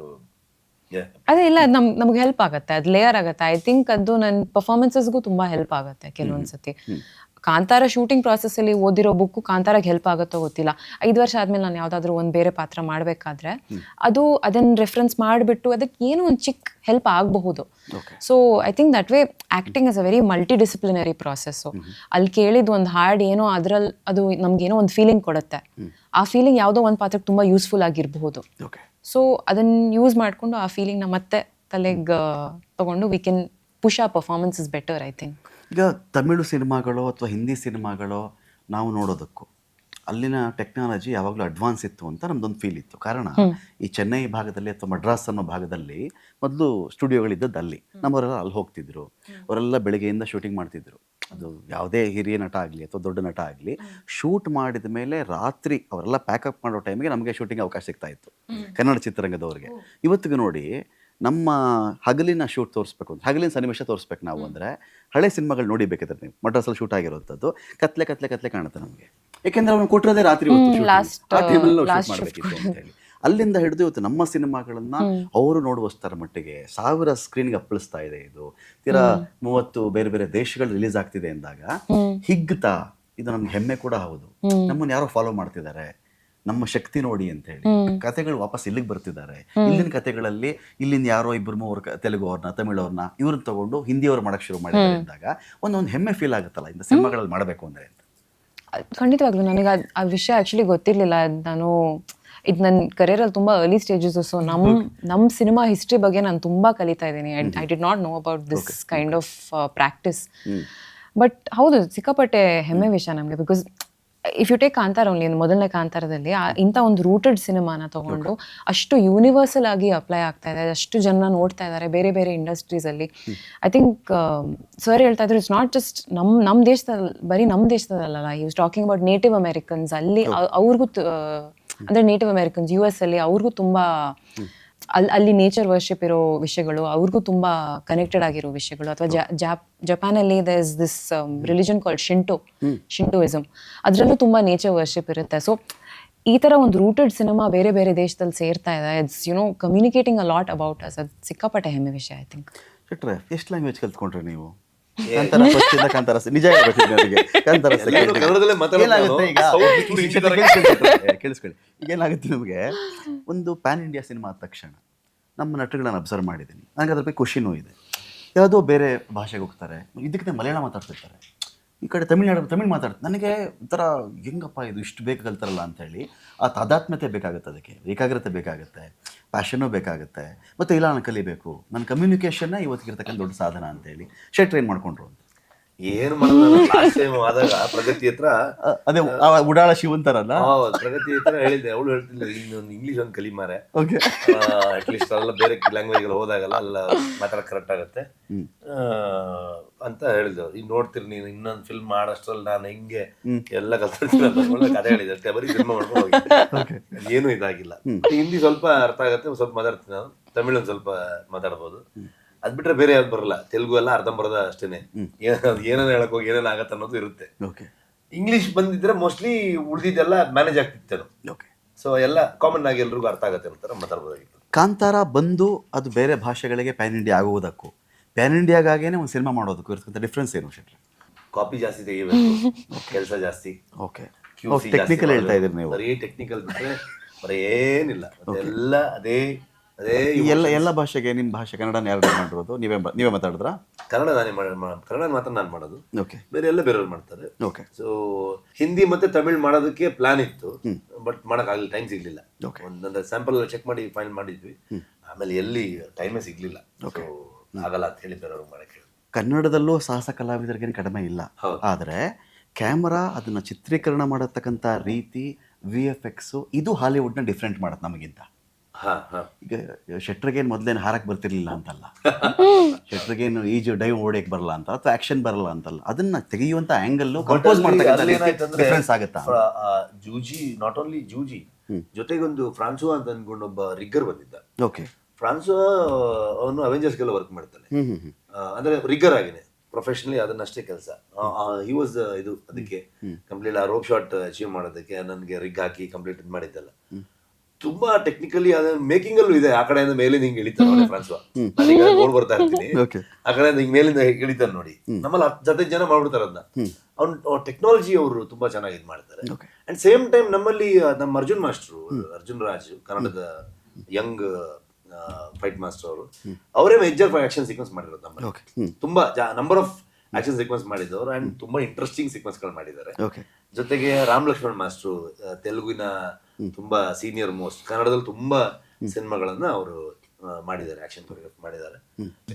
B: ಅದೇ ಇಲ್ಲ, ನಮ್ಗೆ ಹೆಲ್ಪ್ ಆಗುತ್ತೆ, ಅದು ಲೇಯರ್ ಆಗುತ್ತೆ. ಐ ಥಿಂಕ್ ಅದು ನನ್ನ ಪರ್ಫಾರ್ಮೆನ್ಸಸ್ಗೂ ತುಂಬ ಹೆಲ್ಪ್ ಆಗುತ್ತೆ ಕೆಲವೊಂದು ಸತಿ. ಕಾಂತಾರ ಶೂಟಿಂಗ್ ಪ್ರಾಸೆಸ್ಸಲ್ಲಿ ಓದಿರೋ ಬುಕ್ಕು ಕಾಂತಾರಾಗೆ ಹೆಲ್ಪ್ ಆಗುತ್ತೋ ಗೊತ್ತಿಲ್ಲ. 5 ವರ್ಷ ಆದಮೇಲೆ ನಾನು ಯಾವುದಾದ್ರೂ ಒಂದು ಬೇರೆ ಪಾತ್ರ ಮಾಡಬೇಕಾದ್ರೆ ಅದನ್ನು ರೆಫರೆನ್ಸ್ ಮಾಡಿಬಿಟ್ಟು ಅದಕ್ಕೆ ಏನೋ ಒಂದು ಚಿಕ್ಕ ಹೆಲ್ಪ್ ಆಗಬಹುದು. So I think that way acting is a very multi disciplinary process. ಅಲ್ಲಿ ಕೇಳಿದ ಒಂದು ಹಾಡು ಏನೋ ಅದರಲ್ಲಿ ಅದು ನಮಗೇನೋ ಒಂದು ಫೀಲಿಂಗ್ ಕೊಡುತ್ತೆ. ಆ ಫೀಲಿಂಗ್ ಯಾವುದೋ ಒಂದು ಪಾತ್ರಕ್ಕೆ ತುಂಬ ಯೂಸ್ಫುಲ್ ಆಗಿರಬಹುದು. ಸೊ ಅದನ್ನು ಯೂಸ್ ಮಾಡಿಕೊಂಡು ಆ ಫೀಲಿಂಗ್ನ ಮತ್ತೆ ತಲೆಗೆ ತಗೊಂಡು ವಿ ಕ್ಯಾನ್ ಪುಷ್ ಆ performance is better. I think
A: ಈಗ ತಮಿಳು ಸಿನಿಮಾಗಳು ಅಥವಾ ಹಿಂದಿ ಸಿನಿಮಾಗಳು ನಾವು ನೋಡೋದಕ್ಕೂ ಅಲ್ಲಿನ ಟೆಕ್ನಾಲಜಿ ಯಾವಾಗಲೂ ಅಡ್ವಾನ್ಸ್ ಇತ್ತು ಅಂತ ನಮ್ದೊಂದು ಫೀಲ್ ಇತ್ತು. ಕಾರಣ ಈ ಚೆನ್ನೈ ಭಾಗದಲ್ಲಿ ಅಥವಾ ಮಡ್ರಾಸ್ ಅನ್ನೋ ಭಾಗದಲ್ಲಿ ಮೊದಲು ಸ್ಟುಡಿಯೋಗಳಿದ್ದದ್ದು ಅಲ್ಲಿ. ನಮ್ಮವರೆಲ್ಲ ಅಲ್ಲಿ ಹೋಗ್ತಿದ್ರು. ಅವರೆಲ್ಲ ಬೆಳಗ್ಗೆಯಿಂದ ಶೂಟಿಂಗ್ ಮಾಡ್ತಿದ್ರು. ಅದು ಯಾವುದೇ ಹಿರಿಯ ನಟ ಆಗಲಿ ಅಥವಾ ದೊಡ್ಡ ನಟ ಆಗಲಿ ಶೂಟ್ ಮಾಡಿದ ಮೇಲೆ ರಾತ್ರಿ ಅವರೆಲ್ಲ ಪ್ಯಾಕಪ್ ಮಾಡೋ ಟೈಮಿಗೆ ನಮಗೆ ಶೂಟಿಂಗ್ ಅವಕಾಶ ಸಿಗ್ತಾ ಇತ್ತು ಕನ್ನಡ ಚಿತ್ರರಂಗದವ್ರಿಗೆ. ಇವತ್ತಿಗೂ ನೋಡಿ, ನಮ್ಮ ಹಗಲಿನ ಶೂಟ್ ತೋರಿಸ್ಬೇಕು ಅಂತ, ಹಗಲಿನ ಸನ್ನಿವೇಶ ತೋರಿಸ್ಬೇಕು ನಾವು ಅಂದರೆ ಹಳೆ ಸಿನಿಮಾಗಳು ನೋಡಿ ಬೇಕಾದ್ರೆ ನೀವು ಮಡ್ರಾಸಲ್ಲಿ ಶೂಟ್ ಆಗಿರೋಂಥದ್ದು ಕತ್ಲೆ ಕಾಣುತ್ತೆ ನಮಗೆ. ಯಾಕೆಂದರೆ ಅವ್ನು ಕೊಟ್ಟಿರೋದೇ ರಾತ್ರಿ ಹೊತ್ತು, ಆ ಟೈಮಲ್ಲಿ ನಾವು ಶೂಟ್ ಮಾಡಬೇಕಿತ್ತು ಅಂತ ಹೇಳಿ. ಅಲ್ಲಿಂದ ಹಿಡಿದು ಇವತ್ತು ನಮ್ಮ ಸಿನಿಮಾಗಳನ್ನ ಅವರು ನೋಡುವಷ್ಟರ ಮಟ್ಟಿಗೆ 1000 ಸ್ಕ್ರೀನ್ಗೆ ಅಪ್ಪಳಿಸ್ತಾ ಇದೆ. ಇದು ತೀರಾ 30 ಬೇರೆ ಬೇರೆ ದೇಶಗಳು ರಿಲೀಸ್ ಆಗ್ತಿದೆ ಅಂದಾಗ ಹಿಗ್ತಾ ಇದು ನಮ್ಗೆ ಹೆಮ್ಮೆ ಕೂಡ ಹೌದು. ನಮ್ಮನ್ನು ಯಾರೋ ಫಾಲೋ ಮಾಡ್ತಿದ್ದಾರೆ, ನಮ್ಮ ಶಕ್ತಿ ನೋಡಿ ಅಂತ ಹೇಳಿ ಕತೆಗಳು ವಾಪಸ್ ಇಲ್ಲಿಗೆ ಬರ್ತಿದ್ದಾರೆ. ಇಲ್ಲಿನ ಕತೆಗಳಲ್ಲಿ ಇಲ್ಲಿಂದ ಯಾರೋ 2-3 ತೆಲುಗು ಅವ್ರನ್ನ, ತಮಿಳವ್ರನ್ನ ಇವ್ರನ್ನ ತಗೊಂಡು ಹಿಂದಿಯವ್ರು ಮಾಡಕ್ ಶುರು ಮಾಡಿದ್ದಾರೆ ಅಂದಾಗ ಒಂದೊಂದು ಹೆಮ್ಮೆ ಫೀಲ್ ಆಗುತ್ತಲ್ಲ ಇಂಥ ಸಿನಿಮಾಗಳಲ್ಲಿ ಮಾಡಬೇಕು ಅಂದ್ರೆ ಅಂತ.
B: ಖಂಡಿತವಾಗ್ಲೂ ನನಗೆ ಆ ವಿಷಯ ಆ್ಯಕ್ಚುಲಿ ಗೊತ್ತಿರಲಿಲ್ಲ. ಇದು ನನ್ನ ಕರಿಯರಲ್ಲಿ ತುಂಬ ಅರ್ಲಿ ಸ್ಟೇಜಸ್. ಸೊ ನಮ್ಮ ಸಿನಿಮಾ ಹಿಸ್ಟ್ರಿ ಬಗ್ಗೆ ನಾನು ತುಂಬ ಕಲಿತಾ ಇದ್ದೀನಿ. I did not know about this kind of practice. But ಹೌದು, ಸಿಕ್ಕಾಪಟ್ಟೆ ಹೆಮ್ಮೆ ವಿಷಯ ನಮಗೆ. Because if you take Kantara only, ಮೊದಲನೇ ಕಾಂತಾರದಲ್ಲಿ ಇಂಥ ಒಂದು ರೂಟೆಡ್ ಸಿನಿಮಾನ ತಗೊಂಡು ಅಷ್ಟು ಯೂನಿವರ್ಸಲ್ ಆಗಿ ಅಪ್ಲೈ ಆಗ್ತಾ ಇದೆ, ಅಷ್ಟು ಜನ ನೋಡ್ತಾ ಇದ್ದಾರೆ ಬೇರೆ ಬೇರೆ ಇಂಡಸ್ಟ್ರೀಸಲ್ಲಿ. ಐ ಥಿಂಕ್ ಸರ್ ಹೇಳ್ತಾ ಇದ್ರು, ಇಟ್ಸ್ ನಾಟ್ ಜಸ್ಟ್ ನಮ್ಮ ದೇಶದಲ್ಲಿ, ಬರೀ ನಮ್ಮ ದೇಶದಲ್ಲ, ಈ was talking about native Americans. ಅಲ್ಲಿ ಅವ್ರಿಗೂ ಅಂದರೆ ನೇಟಿವ್ ಅಮೆರಿಕನ್ಸ್ US ಅಲ್ಲಿ ಅವ್ರಿಗೂ ತುಂಬ ಅಲ್ಲಿ ನೇಚರ್ ವರ್ಷಿಪ್ ಇರೋ ವಿಷಯಗಳು, ಅವ್ರಿಗೂ ತುಂಬ ಕನೆಕ್ಟೆಡ್ ಆಗಿರೋ ವಿಷಯಗಳು. ಅಥವಾ ಜಪಾನಲ್ಲಿ the is this religion called Shintoism, ಅದರಲ್ಲೂ ತುಂಬ ನೇಚರ್ ವರ್ಷಿಪ್ ಇರುತ್ತೆ. ಸೊ ಈ ಥರ ಒಂದು ರೂಟೆಡ್ ಸಿನಿಮಾ ಬೇರೆ ಬೇರೆ ದೇಶದಲ್ಲಿ ಸೇರ್ತಾ ಇದೆ. It's communicating a lot about us. ಅದು ಸಿಕ್ಕಾಪಟ್ಟೆ ಹೆಮ್ಮೆ ವಿಷಯ. I think.
A: ಶೆಟ್ರೆ, ಎಷ್ಟು ಲ್ಯಾಂಗ್ವೇಜ್ ಕಲ್ತ್ಕೊಂಡ್ರೆ ನೀವು? ಕಾಂತಾರ ಫಸ್ಟಿಂದ ಕಾಂತಾರ ನಿಜ ಹೇಳ್ಬಿಟ್ಟಿದ್ದೆ ಕಾಂತಾರ ಕೇಳಿಸ್ಕೊಳ್ಳಿ. ಈಗೇನಾಗುತ್ತೆ ನಮಗೆ, ಒಂದು ಪ್ಯಾನ್ ಇಂಡಿಯಾ ಸಿನಿಮಾ ಆದ ತಕ್ಷಣ ನಮ್ಮ ನಟರುಗಳನ್ನ ಅಬ್ಸರ್ವ್ ಮಾಡಿದ್ದೀನಿ. ನನಗೆ ಅದ್ರ ಬಗ್ಗೆ ಖುಷಿನೂ ಇದೆ. ಯಾವುದೋ ಬೇರೆ ಭಾಷೆಗೆ ಹೋಗ್ತಾರೆ, ಇದಕ್ಕೆ ಮಲಯಾಳ ಮಾತಾಡ್ತಿರ್ತಾರೆ, ಈ ಕಡೆ ತಮಿಳು ಮಾತಾಡ್ತಾರೆ. ನನಗೆ ಒಂಥರ ಹೆಂಗಪ್ಪ ಇದು ಇಷ್ಟು ಬೇಕು ಕಲ್ತಾರಲ್ಲ ಅಂತೇಳಿ ಆ ತಾದಾತ್ಮ್ಯತೆ ಬೇಕಾಗುತ್ತೆ, ಅದಕ್ಕೆ ಏಕಾಗ್ರತೆ ಬೇಕಾಗುತ್ತೆ, ಪ್ಯಾಷನ್ನು ಬೇಕಾಗುತ್ತೆ. ಮತ್ತು ಇಲ್ಲ ನಾನು ಕಲಿಬೇಕು, ನನ್ನ ಕಮ್ಯುನಿಕೇಷನ್ನ ಇವತ್ತಿಗಿರ್ತಕ್ಕಂಥ ದೊಡ್ಡ ಸಾಧನ ಅಂತೇಳಿ ಟ್ರೈನ್ ಮಾಡ್ಕೊಂಡ್ರು ಅಂತ.
C: ಏನು ಮಾಡೋದು, ಲಾಸ್ಟ್ ಟೈಮ್ ಆದಾಗ ಪ್ರಗತಿ ಹತ್ರ
A: ಅದೇ ಆ ಉಡಾಳ ಶಿವಂತಾರಲ್ಲ,
C: ಪ್ರಗತಿ ಹತ್ರ ಹೇಳಿದ್ದೆ, ಅವಳು ಹೇಳ್ತಿಲ್ಲ ಇನ್ನೊಂದು ಇಂಗ್ಲೀಷ್ ಒಂದು ಕಲಿಮಾರೆ,
A: ಓಕೆ
C: ಅಟ್ಲೀಸ್ಟ್ ಎಲ್ಲ ಬೇರೆ ಲ್ಯಾಂಗ್ವೇಜ್ ಹೋದಾಗಲ್ಲ ಅಲ್ಲ ಮಾತಾಡಕ್ ಕರೆಕ್ಟ್ ಆಗುತ್ತೆ ಅಂತ ಹೇಳಿದ್ರು. ಈಗ ನೋಡ್ತೀರಿ ನೀನು ಇನ್ನೊಂದು ಫಿಲ್ಮ್ ಮಾಡೋಷ್ಟ್ರಲ್ಲಿ ನಾನು ಹೆಂಗೆ ಎಲ್ಲ ಕಲ್ತಿರ್ತೀನಿ ಅಂತ ಕಥೆ ಹೇಳಿದೆ ಅಷ್ಟೇ, ಬರೀ ಸಿನಿಮಾ ಮಾಡ್ಕೊಂಡು ಹೋಗಿ ಏನು ಇದಾಗಿಲ್ಲ. ಹಿಂದಿ ಸ್ವಲ್ಪ ಅರ್ಥ ಆಗುತ್ತೆ, ಸ್ವಲ್ಪ ಮಾತಾಡ್ತೀನಿ ನಾನು, ತಮಿಳ್ ಒಂದು ಸ್ವಲ್ಪ ಮಾತಾಡ್ಬೋದು, ಅದ್ ಬಿಟ್ರೆ ಬೇರೆ ಯಾವ್ದು ಬರಲ್ಲ. ತೆಲುಗು ಎಲ್ಲ ಅರ್ಧಂಬರ್ಧ ಅಷ್ಟೇನೆ, ಏನೇನು ಹೇಳಕ್ ಹೋಗಿ ಏನೇನು ಆಗತ್ತೆ ಅನ್ನೋದು ಇರುತ್ತೆ. ಇಂಗ್ಲಿಷ್ ಬಂದಿದ್ರೆ ಮೋಸ್ಟ್ಲಿ ಉಳಿದಿದ್ದೆಲ್ಲ ಮ್ಯಾನೇಜ್ ಆಗ್ತಿತ್ತು. ಸೊ ಎಲ್ಲ ಕಾಮನ್ ಆಗಿ ಎಲ್ರಿಗೂ ಅರ್ಥ ಆಗತ್ತೆ ಅಂತಾರೆ ಮಾತಾಡ್ಬೋದಾಗಿತ್ತು.
A: ಕಾಂತಾರ ಬಂದು ಅದು ಬೇರೆ ಭಾಷೆಗಳಿಗೆ ಪ್ಯಾನ್ ಇಂಡಿಯಾ ಆಗುವುದಕ್ಕೂ ಪ್ಯಾನ್ ಇಂಡಿಯಾಗೇನೆ ಒಂದು ಸಿನಿಮಾ ಮಾಡೋದಕ್ಕೂ ಇರ್ತಕ್ಕಂಥ ಡಿಫ್ರೆನ್ಸ್ ಏನು ಶೆಟ್ರೆ?
C: ಕಾಪಿ ಜಾಸ್ತಿ ತೆಗಿಬೇಕು, ಕೆಲಸ ಜಾಸ್ತಿ.
A: ಓಕೆ, ಟೆಕ್ನಿಕಲ್ ಹೇಳ್ತಾ ಇದ್ದೀರಿ ನೀವು.
C: ಬರೀ ಟೆಕ್ನಿಕಲ್ ಬಿಟ್ರೆ ಬರೀ ಏನಿಲ್ಲ, ಎಲ್ಲ ಅದೇ
A: ಎಲ್ಲ ಭಾಷೆಗೆ ನಿಮ್ಮ ಭಾಷೆ ಕನ್ನಡನ ಯಾರು ಮಾಡಿರೋದು? ನೀವೇ ಮಾತಾಡಿದ್ರ?
C: ಕನ್ನಡ ನಾನೇ ಕನ್ನಡ ಮಾತ್ರ ನಾನು ಮಾಡೋದು,
A: ಓಕೆ,
C: ಬೇರೆ ಎಲ್ಲ ಬೇರೆಯವ್ರು ಮಾಡ್ತಾರೆ.
A: ಓಕೆ.
C: ಸೊ ಹಿಂದಿ ಮತ್ತೆ ತಮಿಳ್ ಮಾಡೋದಕ್ಕೆ ಪ್ಲಾನ್ ಇತ್ತು, ಬಟ್ ಮಾಡೋಕ್ಕಾಗಲಿಲ್ಲ, ಟೈಮ್ ಸಿಗ್ಲಿಲ್ಲ. ಒಂದೊಂದು ಸ್ಯಾಂಪಲ್ ಚೆಕ್ ಮಾಡಿ ಫೈನಲ್ ಮಾಡಿದ್ವಿ, ಆಮೇಲೆ ಎಲ್ಲಿ ಟೈಮೇ ಸಿಗ್ಲಿಲ್ಲ. ಸೊ ಆಗಲ್ಲ ಅಂತ ಹೇಳಿ ಬೇರೆಯವ್ರು ಮಾಡಕ್ಕೆ.
A: ಕನ್ನಡದಲ್ಲೂ ಸಾಹಸ ಕಲಾವಿದರಿಗೇನು ಕಡಿಮೆ ಇಲ್ಲ, ಆದರೆ ಕ್ಯಾಮರಾ ಅದನ್ನ ಚಿತ್ರೀಕರಣ ಮಾಡತಕ್ಕಂಥ ರೀತಿ, VFX ಇದು ಹಾಲಿವುಡ್ನ ಡಿಫ್ರೆಂಟ್ ಮಾಡುತ್ತೆ ನಮಗಿಂತ. ಈಗ ಶೆಟ್ರಿಗೇನು ಮೊದಲೇನು ಹಾರಕ್ಕೆ ಬರ್ತಿರ್ಲಿಲ್ಲ ಅಂತಲ್ಲ, ಶೆಟ್ರಿಗೇನು ಈಜು ಡೈವ್ ಓಡಕ್ಕೆ ಬರಲ್ಲ ಅಂತ, ಅಥವಾ ಆಕ್ಷನ್ ಬರಲ್ಲ ಅಂತಲ್ಲ, ಅದನ್ನ ತೆಗೆಯುವಂತ ಆಂಗಲ್ ಕಂಪೋಸ್ ಡಿಫರೆನ್ಸ್ ಆಗುತ್ತಾ?
C: ಜೂಜಿ, ನಾಟ್ ಓನ್ಲಿ ಜೂಜಿ ಜೊತೆಗೊಂದು ಫ್ರಾನ್ಸುವಾ ಅಂತ ಅನ್ಕೊಂಡು ಒಬ್ಬ ರಿಗ್ಗರ್ ಬಂದಿದ್ದ.
A: ಓಕೆ,
C: ಫ್ರಾನ್ಸುವಾ ಅವನು ಅವೆಂಜರ್ಸ್ಗೆಲ್ಲ ವರ್ಕ್ ಮಾಡ್ತಾನೆ, ಅಂದ್ರೆ ರಿಗ್ಗರ್ ಆಗಿನೇ ಪ್ರೊಫೆಷನಲಿ ಅದನ್ನಷ್ಟೇ ಕೆಲಸ. ಹಿ ವಾಸ್ ಇದು ಅದಕ್ಕೆ ಕಂಪ್ಲೀಟ್ ಆ ರೋಪ್ ಶಾಟ್ ಅಚೀವ್ ಮಾಡೋದಕ್ಕೆ ನನಗೆ ರಿಗ್ ಹಾಕಿ ಕಂಪ್ಲೀಟ್ ಇದು ಮಾಡಿದ್ದಲ್ಲ. ತುಂಬಾ ಟೆಕ್ನಿಕಲಿ ಅದ ಮೇಕಿಂಗ್ ಅಲ್ಲೂ ಇದೆ. ಆ ಕಡೆಯಿಂದ ಮೇಲಿಂದ ಹಿಂಗೆ ಇಳಿತಾನೆ ಫ್ರಾನ್ಸುವಾ, ನಾನೀಗ ನೋಡ್ ಬರ್ತಾ ಇರ್ತೀನಿ, ಆ ಕಡೆಯಿಂದ ಹಿಂಗ್ ಮೇಲಿಂದ ಇಳಿತಾನೆ ನೋಡಿ. ನಮ್ಮಲ್ಲಿ 10 ಜನ ಮಾಡ್ಬಿಡ್ತಾರೆ ಅದನ್ನ. ಅವ್ನು ಟೆಕ್ನಾಲಜಿ ಅವರು ತುಂಬಾ ಚೆನ್ನಾಗಿ ಇದು ಮಾಡ್ತಾರೆ. ಅಂಡ್ ಸೇಮ್ ಟೈಮ್ ನಮ್ಮಲ್ಲಿ ನಮ್ಮ ಅರ್ಜುನ್ ಮಾಸ್ಟ್ರು, ಅರ್ಜುನ್ ರಾಜ್, ಕನ್ನಡದ ಯಂಗ್ ಫೈಟ್ ಮಾಸ್ಟರ್ ಅವರು, ಅವರೇ ಮೇಜರ್ ಆಕ್ಷನ್ ಸೀಕ್ವೆನ್ಸ್ ಮಾಡಿರೋದು ನಮ್ಮಲ್ಲಿ. ತುಂಬಾ ನಂಬರ್ ಆಫ್ ಆಕ್ಷನ್ ಸೀಕ್ವೆನ್ಸ್ ಮಾಡಿದವರು, ಅಂಡ್ ತುಂಬಾ ಇಂಟ್ರೆಸ್ಟಿಂಗ್ ಸೀಕ್ವೆನ್ಸ್ ಗಳು ಮಾಡಿದ್ದಾರೆ. ಜೊತೆಗೆ ರಾಮ್ ಲಕ್ಷ್ಮಣ್ ಮಾಸ್ಟ್ರು, ತೆಲುಗಿನ ತುಂಬಾ ಸೀನಿಯರ್ ಮೋಸ್ಟ್, ಕನ್ನಡದಲ್ಲಿ ತುಂಬಾ ಸಿನಿಮಾಗಳನ್ನ ಅವರು ಮಾಡಿದ್ದಾರೆ, ಆಕ್ಷನ್ ಕೊರಿಯೋಗ್ರಾಫ್ ಮಾಡಿದ್ದಾರೆ.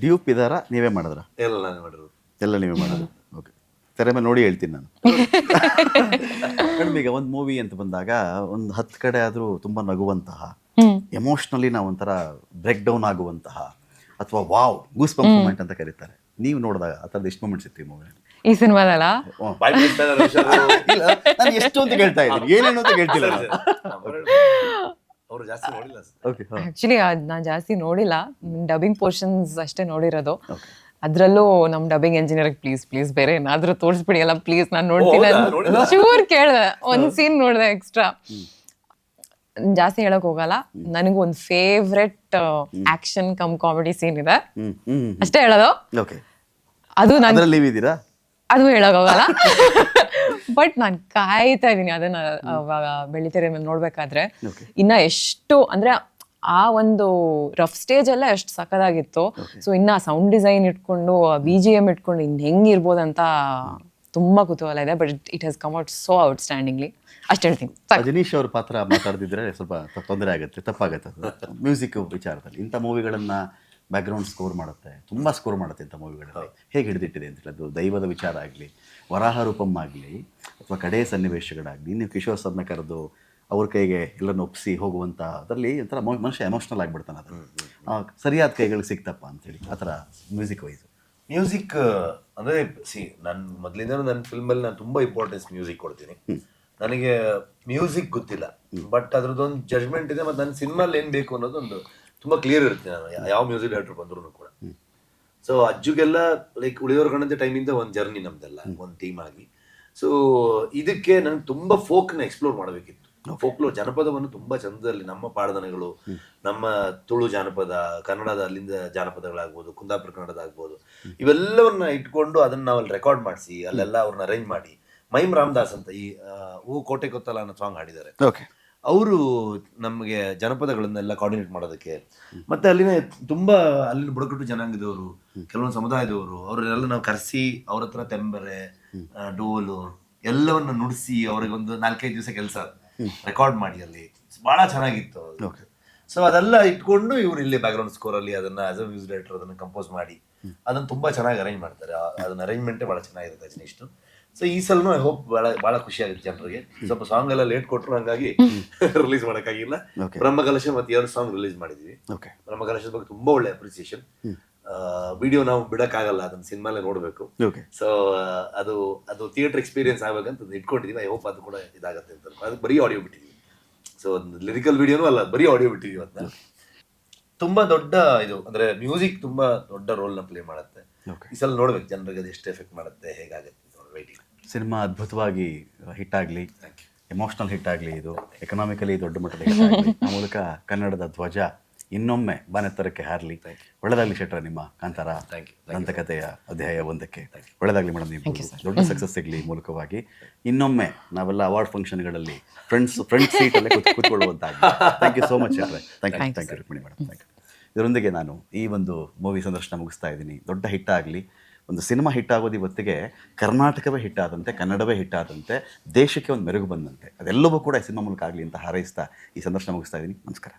A: ಡ್ಯೂಪ್ ಇದಾರ, ನೀವೇ ಮಾಡಿದ್ರ?
C: ಎಲ್ಲ ನಾನೇ ಮಾಡಿರೋದು,
A: ಎಲ್ಲ ನೀವೇ ಮಾಡೋದು. ಓಕೆ, ತೆರೆ ಮೇಲೆ ನೋಡಿ ಹೇಳ್ತೀನಿ ನಾನು. ಈಗ ಒಂದು ಮೂವಿ ಅಂತ ಬಂದಾಗ ಒಂದು 10 ಕಡೆ ಆದರೂ ತುಂಬ ನಗುವಂತಹ, ಎಮೋಷ್ನಲಿ ನಾವು ಒಂಥರ ಬ್ರೇಕ್ ಡೌನ್ ಆಗುವಂತಹ, ಅಥವಾ ವಾವ್ ಗೂಸ್ ಬಂಪ್ ಮೂಮೆಂಟ್ ಅಂತ ಕರೀತಾರೆ, ನೀವು ನೋಡಿದಾಗ ಆ ಥರದ್ದು ಎಷ್ಟು ಮೂಮೆಂಟ್ಸ್ ಇತ್ತು ಈ ಮೂವಿ?
B: ಈ ಸಿನಿಮಾದಲ್ಲ
A: ನಾನು ಎಷ್ಟು ಅಂತ ಕೇಳ್ತಾ ಇದ್ದೀನಿ, ಏನೇನು ಅಂತ ಕೇಳ್ತಿಲ್ಲ.
C: ಅವರು ಜಾಸ್ತಿ ನೋಡಿಲ್ಲ
B: ಆಕ್ಚುಲಿ, ನಾನು ಜಾಸ್ತಿ ನೋಡಿಲ್ಲ, ಡಬ್ಬಿಂಗ್ ಪೋರ್ಷನ್ಸ್ ಅಷ್ಟೇ ನೋಡಿರೋದು. ಅದ್ರಲ್ಲೂ ನಮ್ ಡಬ್ಬಿಂಗ್ ಇಂಜಿನಿಯರ್ ಪ್ಲೀಸ್ ಬೇರೆ ಏನಾದ್ರೂ ತೋರಿಸ್ಬಿಡಿ ಅಲ್ಲ ಪ್ಲೀಸ್, ನಾನು ನೋಡ್ತೀನಿ ಚೂರ್ ಕೇಳ್ದೆ, ಒಂದ್ ಸೀನ್ ನೋಡ್ದೆ ಎಕ್ಸ್ಟ್ರಾ. ಜಾಸ್ತಿ ಹೇಳಕ್ ಹೋಗಲ್ಲ, ನನಗೂ ಒಂದು favourite action cum comedy scene ಇದೆ, ಅಷ್ಟೇ ಹೇಳೋದು. ಅದು ಅದು ಹೇಳಕ್ ಹೋಗಲ್ಲ, ಬಟ್ ನಾನು ಕಾಯ್ತಾ ಇದೀನಿ ಅದನ್ನ ಬೆಳ್ಳಿತೆರೆ ಮೇಲೆ ನೋಡ್ಬೇಕಾದ್ರೆ. ಇನ್ನ ಎಷ್ಟು ಅಂದ್ರೆ ಆ ಒಂದು ರಫ್ ಸ್ಟೇಜ್ ಅಲ್ಲೇ ಅಷ್ಟು ಸಖತ್ತಾಗಿತ್ತು. ಸೊ ಇನ್ನ ಸೌಂಡ್ ಡಿಸೈನ್ ಇಟ್ಕೊಂಡು BGM ಇಟ್ಕೊಂಡು ಇನ್ ಹೆಂಗಿರ್ಬೋದಂತ ತುಂಬಾ ಕುತೂಹಲ ಇದೆ. But it has come out so outstandingly, ಅಷ್ಟು ಹೇಳ್ತೀನಿ.
A: ರಜನೀಶ್ ಅವ್ರ ಪಾತ್ರ ಮಾತಾಡ್ದಿದ್ರೆ ಸ್ವಲ್ಪ ತೊಂದರೆ ಆಗುತ್ತೆ, ತಪ್ಪಾಗುತ್ತೆ. ಮ್ಯೂಸಿಕ್ ವಿಚಾರದಲ್ಲಿ ಇಂಥ ಮೂವಿಗಳನ್ನ ಬ್ಯಾಕ್ಗ್ರೌಂಡ್ ಸ್ಕೋರ್ ಮಾಡುತ್ತೆ, ತುಂಬ ಸ್ಕೋರ್ ಮಾಡುತ್ತೆ ಇಂಥ ಮೂವಿಗಳಲ್ಲಿ. ಹೇಗೆ ಹಿಡಿದಿಟ್ಟಿದೆ ಅಂತ ಅದು ದೈವದ ವಿಚಾರ ಆಗಲಿ, ವರಾಹ ರೂಪಮ್ ಆಗಲಿ, ಅಥವಾ ಕಡೆ ಸನ್ನಿವೇಶಗಳಾಗಲಿ, ನೀವು ಕಿಶೋರ್ ಸರ್ನ ಕರೆದು ಅವ್ರ ಕೈಗೆ ಎಲ್ಲನೂ ಒಪ್ಪಿಸಿ ಹೋಗುವಂಥ ಅದರಲ್ಲಿ ಒಂಥರ ಮನುಷ್ಯ ಎಮೋಷ್ನಲ್ ಆಗಿಬಿಡ್ತಾನೆ. ಅದನ್ನು ಸರಿಯಾದ ಕೈಗಳಿಗೆ ಸಿಕ್ತಪ್ಪ ಅಂತೇಳಿ ಆ ಥರ ಮ್ಯೂಸಿಕ್ ವೈಸು.
C: ಮ್ಯೂಸಿಕ್ ಅಂದರೆ ನಾನು ಮೊದಲಿಂದ ನನ್ನ ಫಿಲ್ಮಲ್ಲಿ ನಾನು ತುಂಬ ಇಂಪಾರ್ಟೆನ್ಸ್ ಮ್ಯೂಸಿಕ್ ಕೊಡ್ತೀನಿ. ನನಗೆ ಮ್ಯೂಸಿಕ್ ಗೊತ್ತಿಲ್ಲ, ಬಟ್ ಅದ್ರದ್ದೊಂದು ಜಜ್ಮೆಂಟ್ ಇದೆ, ಮತ್ತು ನನ್ನ ಸಿನಿಮಾಲ್ಲಿ ಏನು ಬೇಕು ಅನ್ನೋದೊಂದು ತುಂಬ ಕ್ಲಿಯರ್ ಇರುತ್ತೆ. ನಾನು ಯಾವ ಮ್ಯೂಸಿಕ್ ಡೈರೆಕ್ಟರ್ ಬಂದ್ರು ಕೂಡ. ಸೊ ಅಜ್ಜುಗೆಲ್ಲ ಲೈಕ್ ಉಳಿಯೋರ್ ಕಣದ ಟೈಮಿಂದ ಒಂದು ಜರ್ನಿ ನಮ್ದೆಲ್ಲ ಒಂದು ಥೀಮ್ ಆಗಿ. ಸೊ ಇದಕ್ಕೆ ನನಗೆ ತುಂಬ ಫೋಕ್ನ ಎಕ್ಸ್ಪ್ಲೋರ್ ಮಾಡಬೇಕಿತ್ತು. ಫೋಕ್ಲೋರ್ ಜನಪದವನ್ನು ತುಂಬ ಚಂದದಲ್ಲಿ, ನಮ್ಮ ಪಾಡದನೆಗಳು, ನಮ್ಮ ತುಳು ಜಾನಪದ, ಕನ್ನಡದ ಅಲ್ಲಿಂದ ಜಾನಪದಗಳಾಗ್ಬೋದು, ಕುಂದಾಪುರ ಕನ್ನಡದ ಆಗ್ಬೋದು, ಇವೆಲ್ಲವನ್ನ ಇಟ್ಕೊಂಡು ಅದನ್ನ ನಾವಲ್ಲಿ ರೆಕಾರ್ಡ್ ಮಾಡಿಸಿ ಅಲ್ಲೆಲ್ಲ ಅವ್ರನ್ನ ಅರೇಂಜ್ ಮಾಡಿ, ಮೈಮ್ ರಾಮದಾಸ್ ಅಂತ ಈ ಹೂ ಕೋಟೆ ಕೊತ್ತಲ್ಲ ಅನ್ನೋ ಸಾಂಗ್ ಹಾಡಿದ್ದಾರೆ. ಅವರು ನಮಗೆ ಜನಪದಗಳನ್ನೆಲ್ಲ ಕೋಆರ್ಡಿನೇಟ್ ಮಾಡೋದಕ್ಕೆ, ಮತ್ತೆ ಅಲ್ಲಿನ ಅಲ್ಲಿನ ಬುಡಕಟ್ಟು ಜನಾಂಗದವರು, ಕೆಲವೊಂದು ಸಮುದಾಯದವರು, ಅವರೆಲ್ಲ ನಾವು ಕರೆಸಿ ಅವ್ರ ಹತ್ರ ತೆಂಬರೆ, ಡೋಲು ಎಲ್ಲವನ್ನು ನುಡಿಸಿ ಅವ್ರಿಗೊಂದು 4-5 ದಿವಸ ಕೆಲಸ ರೆಕಾರ್ಡ್ ಮಾಡಿ ಅಲ್ಲಿ ಬಹಳ ಚೆನ್ನಾಗಿತ್ತು. ಸೊ ಅದೆಲ್ಲ ಇಟ್ಕೊಂಡು ಇವ್ರು ಇಲ್ಲಿ ಬ್ಯಾಕ್ಗ್ರೌಂಡ್ ಸ್ಕೋರ್ ಅಲ್ಲಿ ಅದನ್ನ ಆಸ್ ಅ ಮ್ಯೂಸಿಕ್ ಡೈರೆಕ್ಟರ್ ಅದನ್ನ ಕಂಪೋಸ್ ಮಾಡಿ ಅದನ್ನ ತುಂಬಾ ಚೆನ್ನಾಗಿ ಅರೇಂಜ್ ಮಾಡ್ತಾರೆ. ಅದನ್ನ ಅರೇಂಜ್ಮೆಂಟೇ ಬಹಳ ಚೆನ್ನಾಗಿರುತ್ತೆ ಇಷ್ಟು. ಸೊ ಈ ಸಲನು ಐ ಹೋಪ್ ಬಹಳ ಖುಷಿ ಆಗುತ್ತೆ ಜನರಿಗೆ. ಸ್ವಲ್ಪ ಸಾಂಗ್ ಎಲ್ಲ ಲೇಟ್ ಕೊಟ್ಟರು, ಹಂಗಾಗಿ ರಿಲೀಸ್ ಮಾಡೋಕ್ಕಾಗಿಲ್ಲ. ಬ್ರಹ್ಮಕಲಶ ಮತ್ತೆ 2 ಸಾಂಗ್ ರಿಲೀಸ್ ಮಾಡಿದ್ವಿ. ಬ್ರಹ್ಮಕಲಶದ ಬಗ್ಗೆ ತುಂಬಾ ಒಳ್ಳೆ ಅಪ್ರಿಸಿಯೇಷನ್. ವಿಡಿಯೋ ನಾವು ಬಿಡಕ್ಕಾಗಲ್ಲ, ಅದನ್ನ ಸಿನಿಮಾಲೇ ನೋಡ್ಬೇಕು. ಸೊ ಅದು ಥಿಯೇಟರ್ ಎಕ್ಸ್ಪೀರಿಯನ್ಸ್ ಆಗ್ಬೇಕಂತ ಇಟ್ಕೊಂಡಿದೀವಿ. ಐ ಹೋಪ್ ಅದು ಕೂಡ ಇದಾಗತ್ತೆ ಅಂತ. ಅದಕ್ಕೆ ಬರೀ ಆಡಿಯೋ ಬಿಟ್ಟಿದೀವಿ. ಸೊ ಒಂದು ಲಿರಿಕಲ್ ವಿಡಿಯೋನೂ ಅಲ್ಲ, ಬರೀ ಆಡಿಯೋ ಬಿಟ್ಟಿದೀವಿ. ಅದನ್ನ ತುಂಬಾ ದೊಡ್ಡ ಇದು ಅಂದ್ರೆ ಮ್ಯೂಸಿಕ್ ತುಂಬಾ ದೊಡ್ಡ ರೋಲ್ ನ ಪ್ಲೇ ಮಾಡುತ್ತೆ. ಈ ಸಲ ನೋಡ್ಬೇಕು ಜನರಿಗೆ ಅದು ಎಷ್ಟು ಎಫೆಕ್ಟ್ ಮಾಡುತ್ತೆ, ಹೇಗಾಗುತ್ತೆ.
A: ಸಿನಿಮಾ ಅದ್ಭುತವಾಗಿ ಹಿಟ್ ಆಗಲಿ, ಎಮೋಷ್ನಲ್ ಹಿಟ್ ಆಗಲಿ, ಇದು ಎಕನಾಮಿಕಲಿ ದೊಡ್ಡ ಮಟ್ಟದ ಹಿಟ್ ಆಗಲಿ. ಆ ಮೂಲಕ ಕನ್ನಡದ ಧ್ವಜ ಇನ್ನೊಮ್ಮೆ ಬಾನೆತ್ತರಕ್ಕೆ ಹಾರಲಿ. ಒಳ್ಳೆದಾಗಲಿ ಶೆಟ್ರ, ನಿಮ್ಮ ಕಾಂತಾರ ದಂತಕಥೆಯ ಅಧ್ಯಾಯ 1ಕ್ಕೆ ಒಳ್ಳೆದಾಗಲಿ ಮೇಡಮ್. ನೀವು ದೊಡ್ಡ ಸಕ್ಸಸ್ ಸಿಗಲಿ ಮೂಲಕವಾಗಿ. ಇನ್ನೊಮ್ಮೆ ನಾವೆಲ್ಲ ಅವಾರ್ಡ್ ಫಂಕ್ಷನ್ಗಳಲ್ಲಿ ಫ್ರಂಟ್ ಸೀಟಲ್ಲೇ ಕೂತ್ಕೊಳ್ಳುವಂತಾಗಿ. ಥ್ಯಾಂಕ್ ಯು ಸೋ ಮಚ್ ಶೆಟ್ರೆ. Thank you Rukmini madam. Thank you. ಇದರೊಂದಿಗೆ ನಾನು ಈ ಒಂದು ಮೂವಿ ಸಂದರ್ಶನ ಮುಗಿಸ್ತಾ ಇದ್ದೀನಿ. ದೊಡ್ಡ ಹಿಟ್ ಆಗಲಿ. ಒಂದು ಸಿನಿಮಾ ಹಿಟ್ ಆಗೋದು ಇವತ್ತಿಗೆ ಕರ್ನಾಟಕವೇ ಹಿಟ್ ಆದಂತೆ, ಕನ್ನಡವೇ ಹಿಟ್ ಆದಂತೆ, ದೇಶಕ್ಕೆ ಒಂದು ಮೆರುಗು ಬಂದಂತೆ, ಅದೆಲ್ಲವೂ ಕೂಡ ಈ ಸಿನಿಮಾ ಮೂಲಕ ಆಗಲಿ ಅಂತ ಹಾರೈಸ್ತಾ ಈ ಸಂದರ್ಶನ ಮುಗಿಸ್ತಾ ಇದ್ದೀನಿ. ನಮಸ್ಕಾರ.